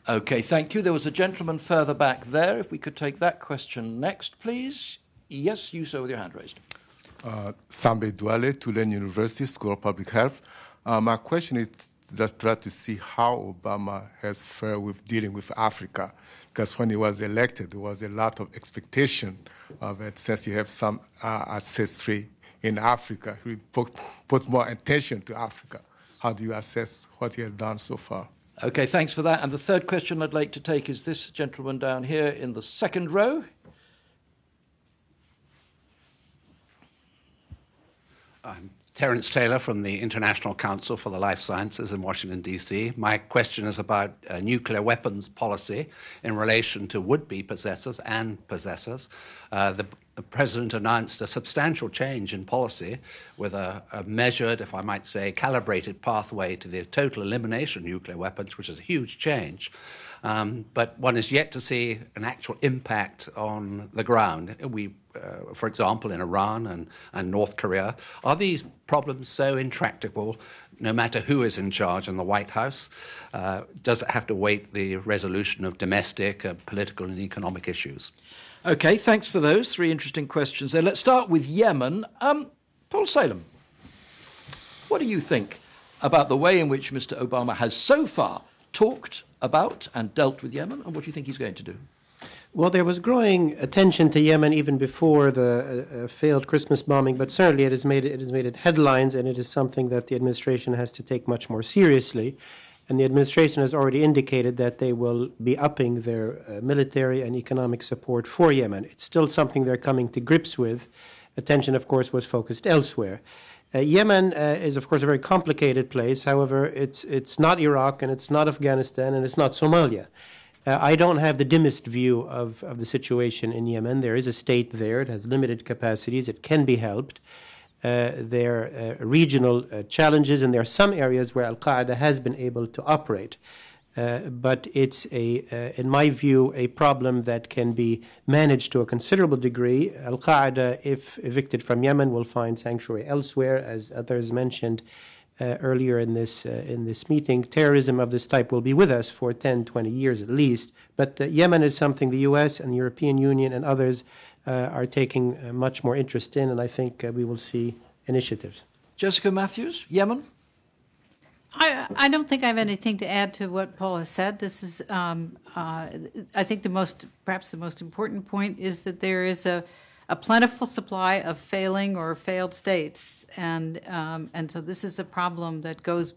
Okay, thank you. There was a gentleman further back there. If we could take that question next, please. Yes, you, sir, with your hand raised. Sambe Duale, Tulane University School of Public Health. My question is just try to see how Obama has fared with dealing with Africa. Because when he was elected, there was a lot of expectation of it. Since you have some ancestry in Africa, he put more attention to Africa. How do you assess what he has done so far? Okay, thanks for that. And the third question I'd like to take is this gentleman down here in the second row. I'm Terence Taylor from the International Council for the Life Sciences in Washington, D.C. My question is about nuclear weapons policy in relation to would-be possessors and possessors. The President announced a substantial change in policy with a measured, if I might say, calibrated pathway to the total elimination of nuclear weapons, which is a huge change. But one is yet to see an actual impact on the ground. For example, in Iran and North Korea, are these problems so intractable, no matter who is in charge in the White House? Does it have to wait the resolution of domestic, political and economic issues? Okay, thanks for those three interesting questions there. Let's start with Yemen. Paul Salem, what do you think about the way in which Mr. Obama has so far talked about and dealt with Yemen, and what do you think he's going to do? Well, there was growing attention to Yemen even before the failed Christmas bombing, but certainly it has made it headlines, and it is something that the administration has to take much more seriously. And the administration has already indicated that they will be upping their military and economic support for Yemen. It's still something they're coming to grips with. Attention, of course, was focused elsewhere. Yemen is, of course, a very complicated place. However, it's not Iraq, and it's not Afghanistan, and it's not Somalia. I don't have the dimmest view of the situation in Yemen. There is a state there. It has limited capacities. It can be helped. There are regional challenges, and there are some areas where al-Qaeda has been able to operate. But it's, in my view, a problem that can be managed to a considerable degree. Al-Qaeda, if evicted from Yemen, will find sanctuary elsewhere, as others mentioned earlier in this meeting. Terrorism of this type will be with us for 10, 20 years at least. But Yemen is something the U.S. and the European Union and others are taking much more interest in, and I think we will see initiatives. Jessica Matthews, Yemen? I don't think I have anything to add to what Paul has said. This is, I think perhaps the most important point is that there is a plentiful supply of failing or failed states, and so this is a problem that goes.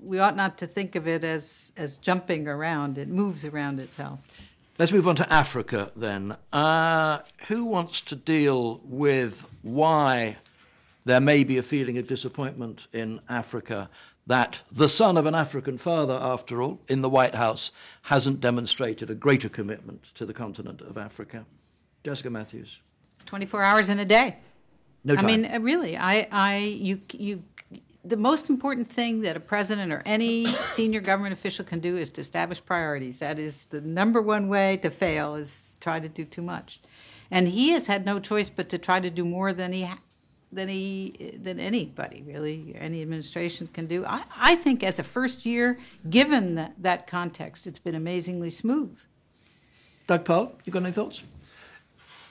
We ought not to think of it as jumping around. It moves around itself. Let's move on to Africa then. Who wants to deal with why there may be a feeling of disappointment in Africa that the son of an African father, after all, in the White House, hasn't demonstrated a greater commitment to the continent of Africa? Jessica Matthews. It's 24 hours in a day. No time. I mean, really, the most important thing that a president or any senior government official can do is to establish priorities. That is the number one way to fail, is try to do too much. And he has had no choice but to try to do more than anybody, really, any administration can do. I think as a first year, given that context, it's been amazingly smooth. Doug Powell, you got any thoughts?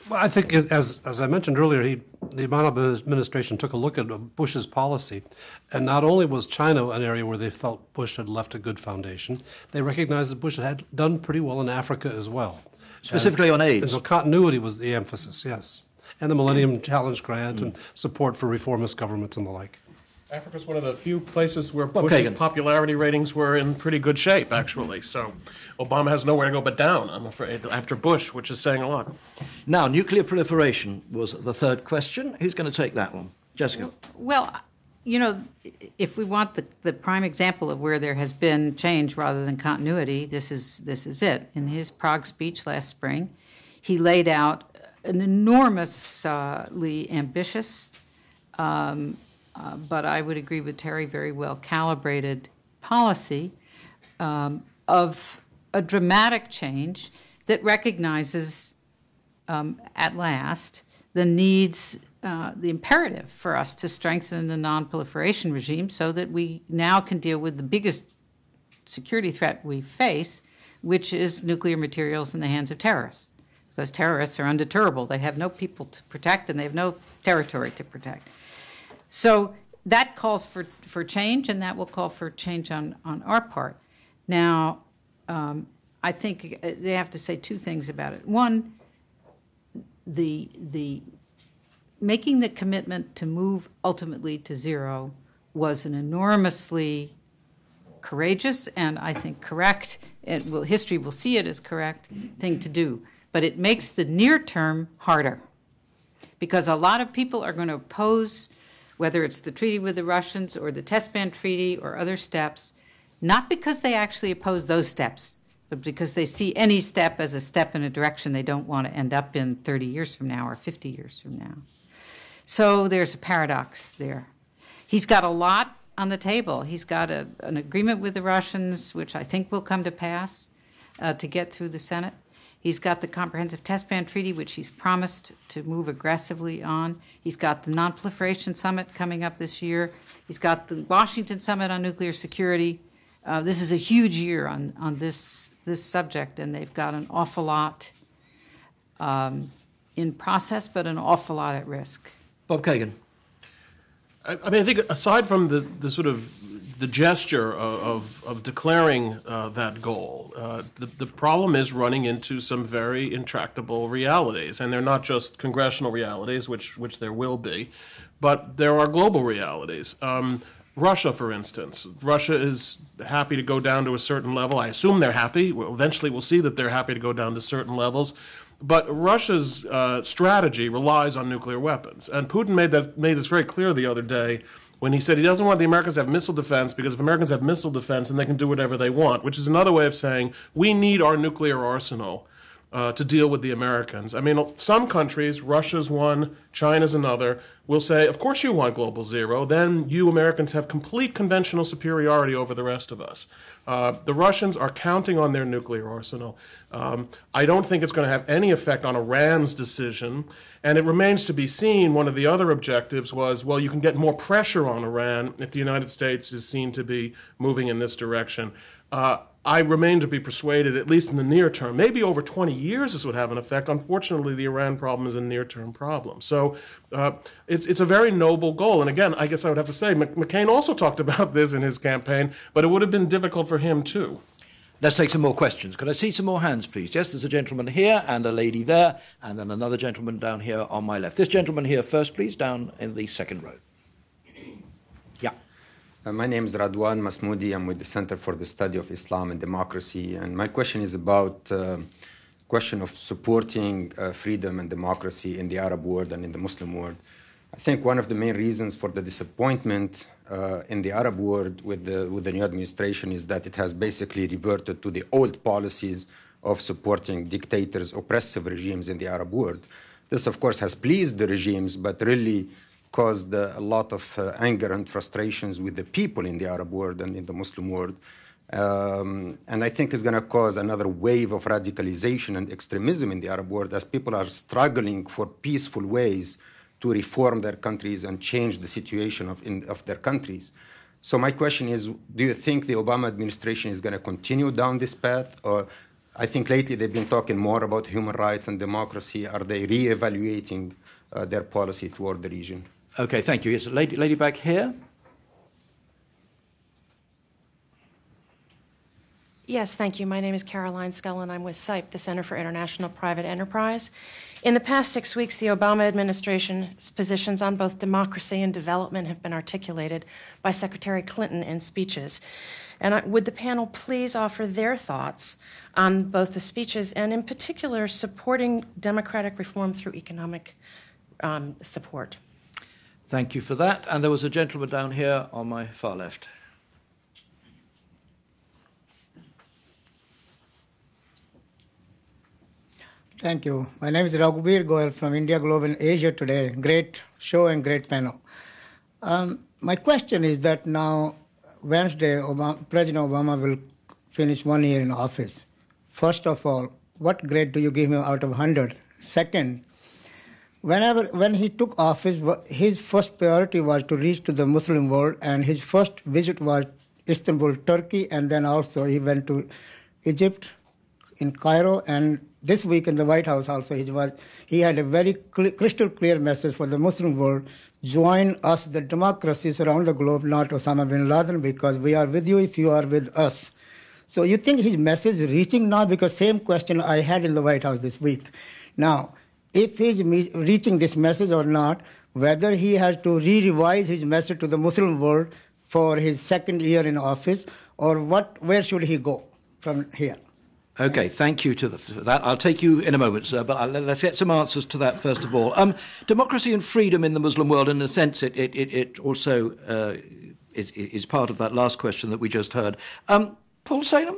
Well, I think, as I mentioned earlier, the Obama administration took a look at Bush's policy, and not only was China an area where they felt Bush had left a good foundation, they recognized that Bush had done pretty well in Africa as well. Specifically on AIDS. And so continuity was the emphasis, yes. And the Millennium Challenge Grant and support for reformist governments and the like. Africa's one of the few places where Bush's popularity ratings were in pretty good shape, actually. So Obama has nowhere to go but down, I'm afraid, after Bush, which is saying a lot. Now, nuclear proliferation was the third question. Who's going to take that one? Jessica. Well, you know, if we want the prime example of where there has been change rather than continuity, this is it. In his Prague speech last spring, he laid out an enormously ambitious, but I would agree with Terry, very well calibrated policy of a dramatic change that recognizes at last the needs, the imperative for us to strengthen the nonproliferation regime so that we now can deal with the biggest security threat we face, which is nuclear materials in the hands of terrorists. Because terrorists are undeterrable. They have no people to protect and they have no territory to protect. So that calls for change, and that will call for change on our part. Now, I think they have to say two things about it. One, the making the commitment to move ultimately to zero was an enormously courageous and I think correct, history will see it as correct, thing to do. But it makes the near term harder because a lot of people are going to oppose, whether it's the treaty with the Russians or the test ban treaty or other steps, not because they actually oppose those steps, but because they see any step as a step in a direction they don't want to end up in 30 years from now or 50 years from now. So there's a paradox there. He's got a lot on the table. He's got an agreement with the Russians, which I think will come to pass to get through the Senate. He's got the Comprehensive Test Ban Treaty, which he's promised to move aggressively on. He's got the Nonproliferation Summit coming up this year. He's got the Washington Summit on nuclear security. This is a huge year on this subject, and they've got an awful lot in process, but an awful lot at risk. Bob Kagan. I mean, I think aside from the sort of the gesture of declaring that goal, the problem is running into some very intractable realities, and they're not just congressional realities, which there will be, but there are global realities. Russia, for instance. Russia is happy to go down to a certain level. I assume they're happy. Well, eventually we'll see that they're happy to go down to certain levels. But Russia's strategy relies on nuclear weapons. And Putin made this very clear the other day when he said he doesn't want the Americans to have missile defense, because if Americans have missile defense, then they can do whatever they want, which is another way of saying we need our nuclear arsenal to deal with the Americans. I mean, some countries, Russia's one, China's another, will say, of course you want global zero, then you Americans have complete conventional superiority over the rest of us. The Russians are counting on their nuclear arsenal. I don't think it's going to have any effect on Iran's decision, and it remains to be seen. One of the other objectives was, well, you can get more pressure on Iran if the United States is seen to be moving in this direction. I remain to be persuaded, at least in the near term, maybe over 20 years this would have an effect. Unfortunately, the Iran problem is a near-term problem. So it's a very noble goal. And again, I guess I would have to say, McCain also talked about this in his campaign, but it would have been difficult for him too. Let's take some more questions. Could I see some more hands, please? Yes, there's a gentleman here and a lady there, and then another gentleman down here on my left. This gentleman here first, please, down in the second row. Yeah. My name is Radwan Masmoudi. I'm with the Center for the Study of Islam and Democracy, and my question is about question of supporting freedom and democracy in the Arab world and in the Muslim world. I think one of the main reasons for the disappointment in the Arab world with the new administration is that it has basically reverted to the old policies of supporting dictators, oppressive regimes in the Arab world. This, of course, has pleased the regimes, but really caused a lot of anger and frustrations with the people in the Arab world and in the Muslim world. And I think it's going to cause another wave of radicalization and extremism in the Arab world as people are struggling for peaceful ways to reform their countries and change the situation of their countries. So my question is, do you think the Obama administration is going to continue down this path? Or I think lately they've been talking more about human rights and democracy. Are they re-evaluating their policy toward the region? Okay, thank you. Yes, lady back here. Yes, thank you. My name is Caroline Scull, and I'm with CIPE, the Center for International Private Enterprise. In the past 6 weeks, the Obama administration's positions on both democracy and development have been articulated by Secretary Clinton in speeches. And would the panel please offer their thoughts on both the speeches and, in particular, supporting democratic reform through economic support? Thank you for that. And there was a gentleman down here on my far left. Thank you. My name is Raghubir Goyal from India Global Asia Today. Great show and great panel. My question is that now, Wednesday, President Obama will finish 1 year in office. First of all, what grade do you give him out of 100? Second, when he took office, his first priority was to reach to the Muslim world, and his first visit was Istanbul, Turkey, and then also he went to Egypt, in Cairo, and this week in the White House also he had a very crystal clear message for the Muslim world: join us, the democracies around the globe, not Osama bin Laden, because we are with you if you are with us. So you think his message is reaching now? Because same question I had in the White House this week. Now, if he's reaching this message or not, whether he has to re-revise his message to the Muslim world for his second year in office, or where should he go from here? Okay, thank you for that. I'll take you in a moment, sir, but let's get some answers to that first of all. Democracy and freedom in the Muslim world, in a sense, it also is part of that last question that we just heard. Paul Salem?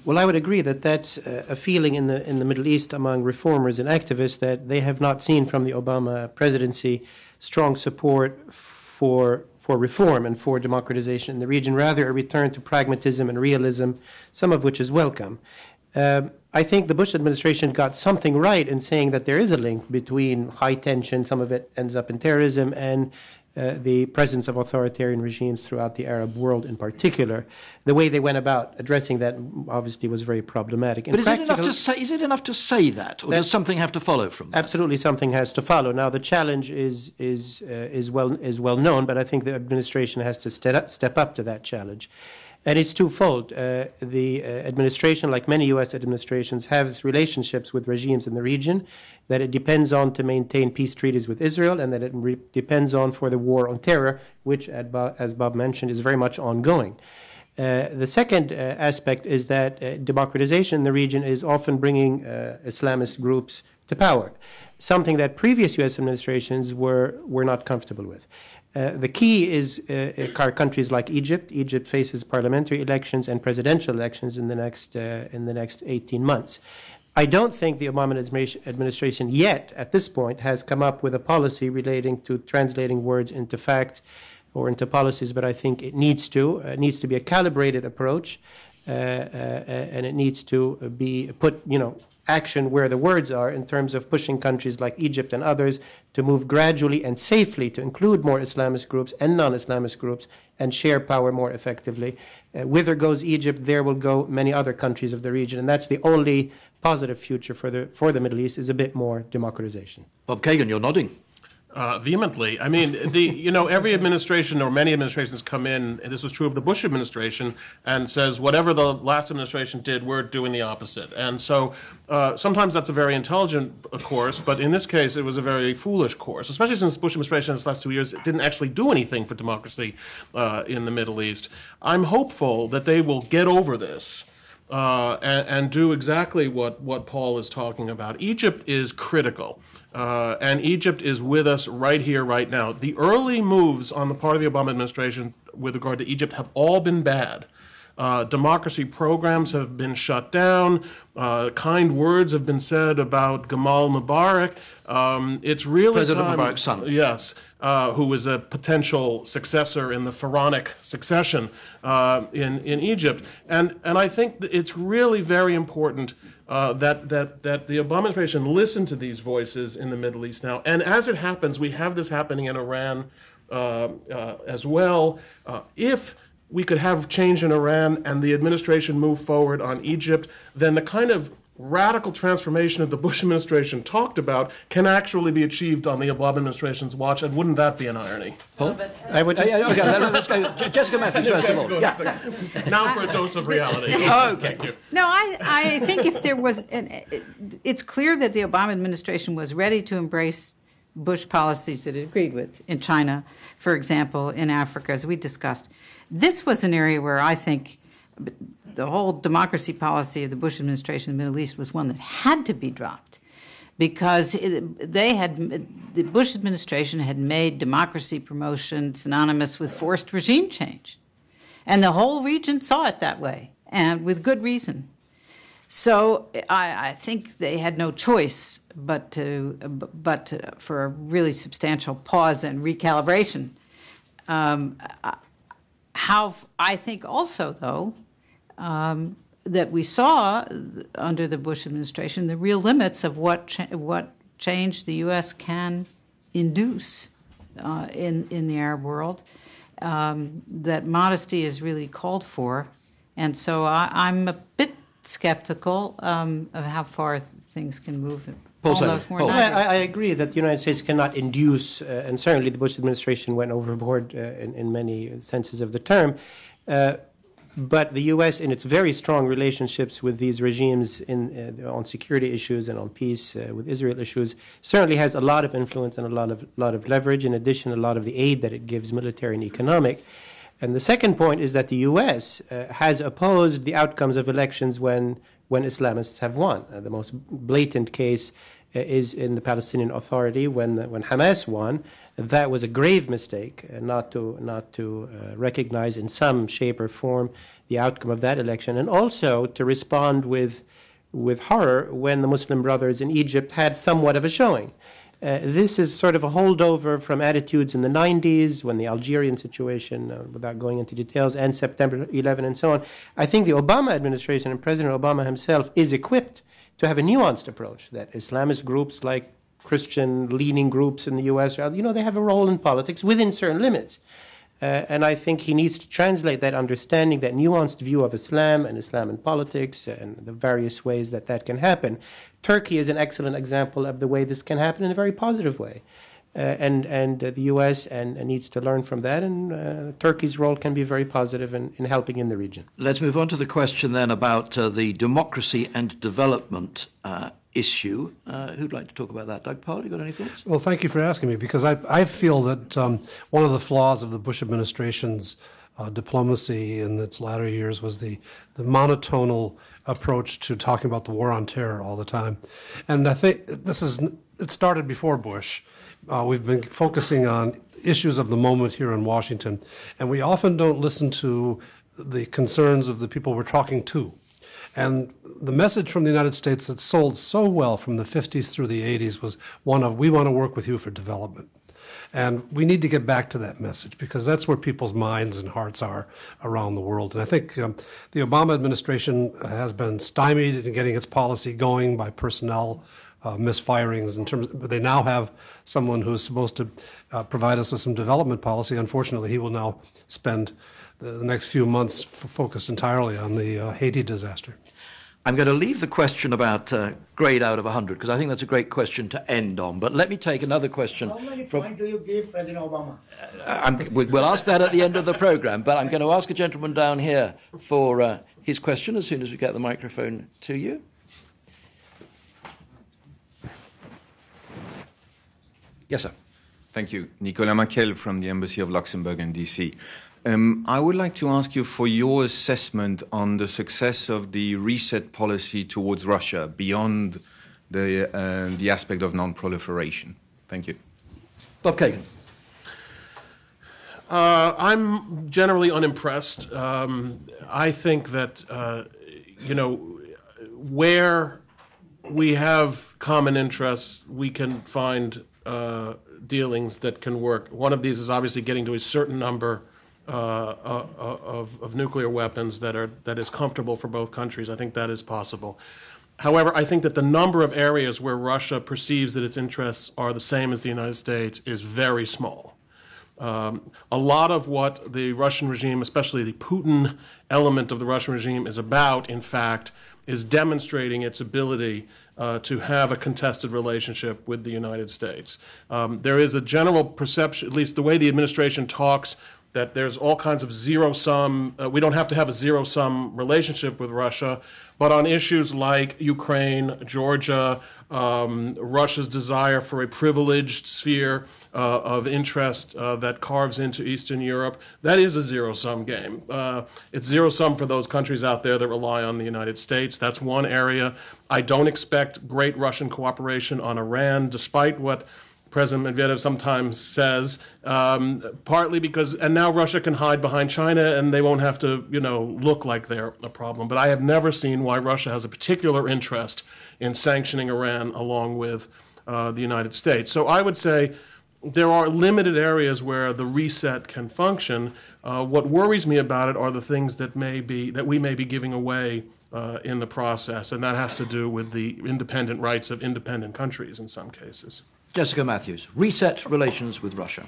Well, I would agree that that's a feeling in the Middle East among reformers and activists, that they have not seen from the Obama presidency strong support for reform and for democratization in the region, rather a return to pragmatism and realism, some of which is welcome. I think the Bush administration got something right in saying that there is a link between high tension, some of it ends up in terrorism, and the presence of authoritarian regimes throughout the Arab world in particular. The way they went about addressing that obviously was very problematic. But is it enough to say that, or does something have to follow from that? Absolutely, something has to follow. Now, the challenge is well known, but I think the administration has to step up to that challenge. And it's twofold. The administration, like many U.S. administrations, has relationships with regimes in the region that it depends on to maintain peace treaties with Israel, and that it depends on for the war on terror, which, as Bob mentioned, is very much ongoing. The second aspect is that democratization in the region is often bringing Islamist groups to power, something that previous U.S. administrations were not comfortable with. The key is countries like Egypt. Egypt faces parliamentary elections and presidential elections in the next 18 months. I don't think the Obama administration yet, at this point, has come up with a policy relating to translating words into facts or into policies, but I think it needs to. It needs to be a calibrated approach, and it needs to be put, action where the words are in terms of pushing countries like Egypt and others to move gradually and safely to include more Islamist groups and non-Islamist groups and share power more effectively. Whither goes Egypt, there will go many other countries of the region, and that's the only positive future for the Middle East, is a bit more democratization. Bob Kagan, you're nodding. Vehemently. I mean, every administration or many administrations come in, and this was true of the Bush administration, and says whatever the last administration did, we're doing the opposite. And so sometimes that's a very intelligent course, but in this case it was a very foolish course, especially since the Bush administration in the last 2 years didn't actually do anything for democracy in the Middle East. I'm hopeful that they will get over this. And do exactly what Paul is talking about. Egypt is critical, and Egypt is with us right here, right now. The early moves on the part of the Obama administration with regard to Egypt have all been bad. Democracy programs have been shut down. Kind words have been said about Gamal Mubarak. It's really President time, Mubarak's son. Yes, who is a potential successor in the pharaonic succession in Egypt. And I think it's really very important that the Obama administration listen to these voices in the Middle East now. And as it happens, we have this happening in Iran as well. If we could have change in Iran and the administration move forward on Egypt, then the kind of radical transformation that the Bush administration talked about can actually be achieved on the Obama administration's watch, and wouldn't that be an irony? Paul? I would just... Okay, let's go. Jessica Matthews, first of all. Yeah. Now for a dose of reality. Okay. Thank you. No, I think if there was... it's clear that the Obama administration was ready to embrace Bush policies that it agreed with in China, for example, in Africa, as we discussed. This was an area where I think the whole democracy policy of the Bush administration in the Middle East was one that had to be dropped, because the Bush administration had made democracy promotion synonymous with forced regime change. And the whole region saw it that way, and with good reason. So I think they had no choice but for a really substantial pause and recalibration. How I think also, though, that we saw under the Bush administration the real limits of what change the U.S. can induce in the Arab world, that modesty is really called for. And so I'm a bit skeptical of how far things can move. Paul knows more than I agree that the United States cannot induce, and certainly the Bush administration went overboard in many senses of the term, but the U.S., in its very strong relationships with these regimes on security issues and on peace with Israel issues, certainly has a lot of influence and a lot of leverage. In addition, a lot of the aid that it gives, military and economic. And the second point is that the U.S. Has opposed the outcomes of elections when Islamists have won. The most blatant case is in the Palestinian Authority when Hamas won. That was a grave mistake not to recognize in some shape or form the outcome of that election, and also to respond with horror when the Muslim Brothers in Egypt had somewhat of a showing. This is sort of a holdover from attitudes in the 90s when the Algerian situation, without going into details, and September 11 and so on. I think the Obama administration and President Obama himself is equipped to have a nuanced approach, that Islamist groups like Christian-leaning groups in the U.S., they have a role in politics within certain limits. And I think he needs to translate that understanding, that nuanced view of Islam and Islam in politics and the various ways that can happen. Turkey is an excellent example of the way this can happen in a very positive way. And the U.S. needs to learn from that, and Turkey's role can be very positive in helping in the region. Let's move on to the question then about the democracy and development issue. Who'd like to talk about that? Doug Powell, you got any thoughts? Well, thank you for asking me, because I feel that one of the flaws of the Bush administration's diplomacy in its latter years was the monotonal approach to talking about the war on terror all the time. And I think this is it started before Bush. We've been focusing on issues of the moment here in Washington, and we often don't listen to the concerns of the people we're talking to. And the message from the United States that sold so well from the 50s through the 80s was one of, we want to work with you for development. And we need to get back to that message because that's where people's minds and hearts are around the world. And I think the Obama administration has been stymied in getting its policy going by personnel misfirings. But they now have someone who is supposed to provide us with some development policy. Unfortunately, he will now spend the next few months focused entirely on the Haiti disaster. I'm going to leave the question about grade out of 100 because I think that's a great question to end on. But let me take another question. How many points do you give President Obama? We'll ask that at the end of the program. But I'm going to ask a gentleman down here for his question as soon as we get the microphone to you. Yes, sir. Thank you. Nicolas Maquel from the Embassy of Luxembourg in DC. I would like to ask you for your assessment on the success of the reset policy towards Russia beyond the aspect of non-proliferation. Thank you. Bob Kagan. I'm generally unimpressed. I think that, where we have common interests, we can find dealings that can work. One of these is obviously getting to a certain number of nuclear weapons that is comfortable for both countries. I think that is possible. However, I think that the number of areas where Russia perceives that its interests are the same as the United States is very small. A lot of what the Russian regime, especially the Putin element of the Russian regime, is about, in fact, is demonstrating its ability to have a contested relationship with the United States. There is a general perception, at least the way the administration talks, that there's all kinds of zero-sum, we don't have to have a zero-sum relationship with Russia, but on issues like Ukraine, Georgia, Russia's desire for a privileged sphere of interest that carves into Eastern Europe, that is a zero-sum game. It's zero-sum for those countries out there that rely on the United States. That's one area. I don't expect great Russian cooperation on Iran, despite what President Medvedev sometimes says, partly because, and now Russia can hide behind China and they won't have to, look like they're a problem. But I have never seen why Russia has a particular interest in sanctioning Iran along with the United States. So I would say there are limited areas where the reset can function. What worries me about it are the things that we may be giving away in the process, and that has to do with the independent rights of independent countries in some cases. Jessica Matthews, reset relations with Russia.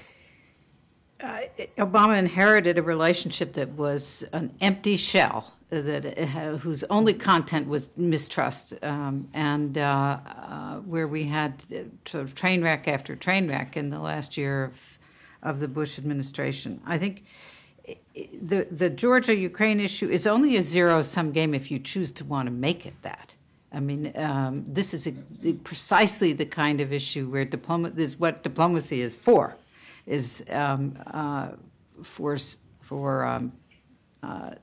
Obama inherited a relationship that was an empty shell, whose only content was mistrust, and where we had sort of train wreck after train wreck in the last year of the Bush administration. I think the Georgia-Ukraine issue is only a zero-sum game if you choose to want to make it that. I mean, this is precisely the kind of issue where what diplomacy is for, is for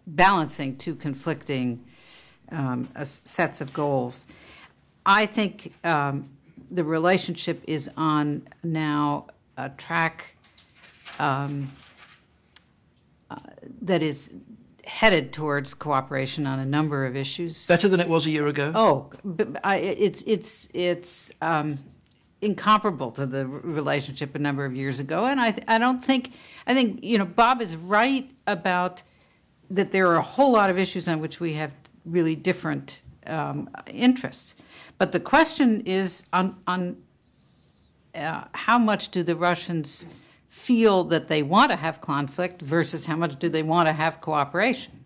balancing two conflicting sets of goals. I think the relationship is on now a track that is headed towards cooperation on a number of issues. Better than it was a year ago? Oh, it's incomparable to the relationship a number of years ago. And I think Bob is right about that there are a whole lot of issues on which we have really different interests. But the question is on how much do the Russians feel that they want to have conflict versus how much do they want to have cooperation.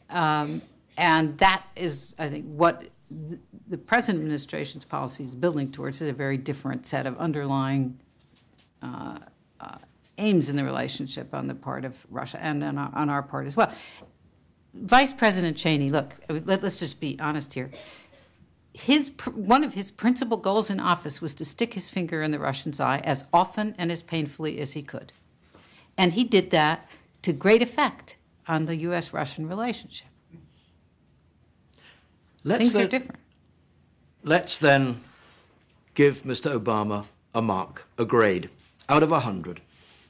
And that is, I think, what the present administration's policy is building towards, is a very different set of underlying aims in the relationship on the part of Russia and on our part as well. Vice President Cheney, look, let's just be honest here. One of his principal goals in office was to stick his finger in the Russians' eye as often and as painfully as he could. And he did that to great effect on the U.S.-Russian relationship. Things are different. Let's then give Mr. Obama a mark, a grade, out of 100.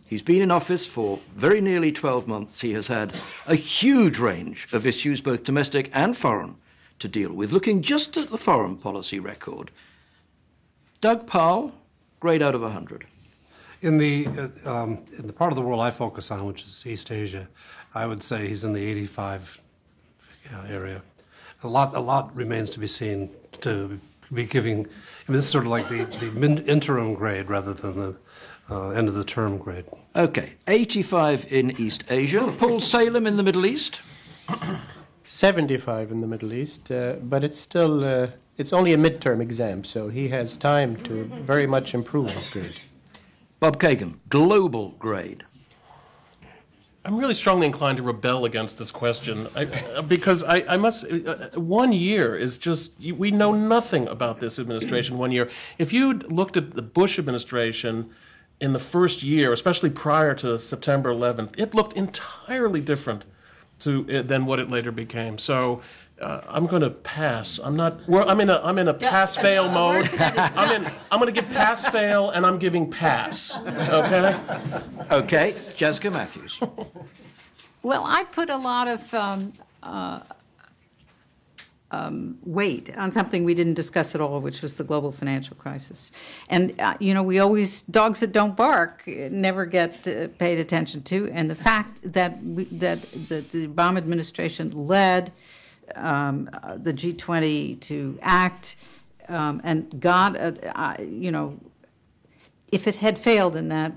He's been in office for very nearly 12 months. He has had a huge range of issues, both domestic and foreign, to deal with. Looking just at the foreign policy record, Doug Powell, grade out of 100. In the part of the world I focus on, which is East Asia, I would say he's in the 85 area. A lot remains to be seen to be giving. I mean, this is sort of like the interim grade rather than the end of the term grade. Okay, 85 in East Asia. Paul Salem in the Middle East. 75 in the Middle East, but it's still it's only a midterm exam, so he has time to very much improve his grade. Bob Kagan, global grade. I'm really strongly inclined to rebel against this question because I must. 1 year is just, we know nothing about this administration 1 year. If you looked at the Bush administration in the first year, especially prior to September 11th, it looked entirely different than what it later became. So I'm going to pass. I'm in a pass-fail mode. I'm going to give pass-fail, and I'm giving pass. Okay. Okay, Jessica Matthews. Well, I put a lot of weight on something we didn't discuss at all, which was the global financial crisis. And, we always, dogs that don't bark never get paid attention to. And the fact that the Obama administration led the G20 to act and got, if it had failed in that,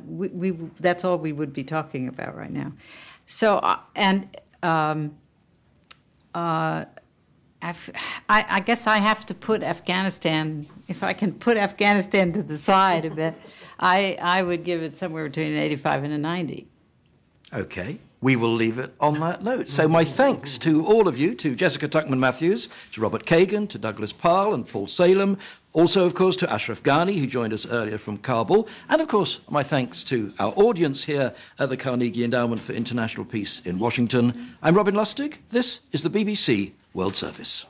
that's all we would be talking about right now. So, I guess I have to put Afghanistan, if I can put Afghanistan to the side a bit, I would give it somewhere between an 85 and a 90. Okay, we will leave it on that note. So my thanks to all of you, to Jessica Tuckman-Matthews, to Robert Kagan, to Douglas Parle and Paul Salem, also, of course, to Ashraf Ghani, who joined us earlier from Kabul, and, of course, my thanks to our audience here at the Carnegie Endowment for International Peace in Washington. I'm Robin Lustig. This is the BBC World Service.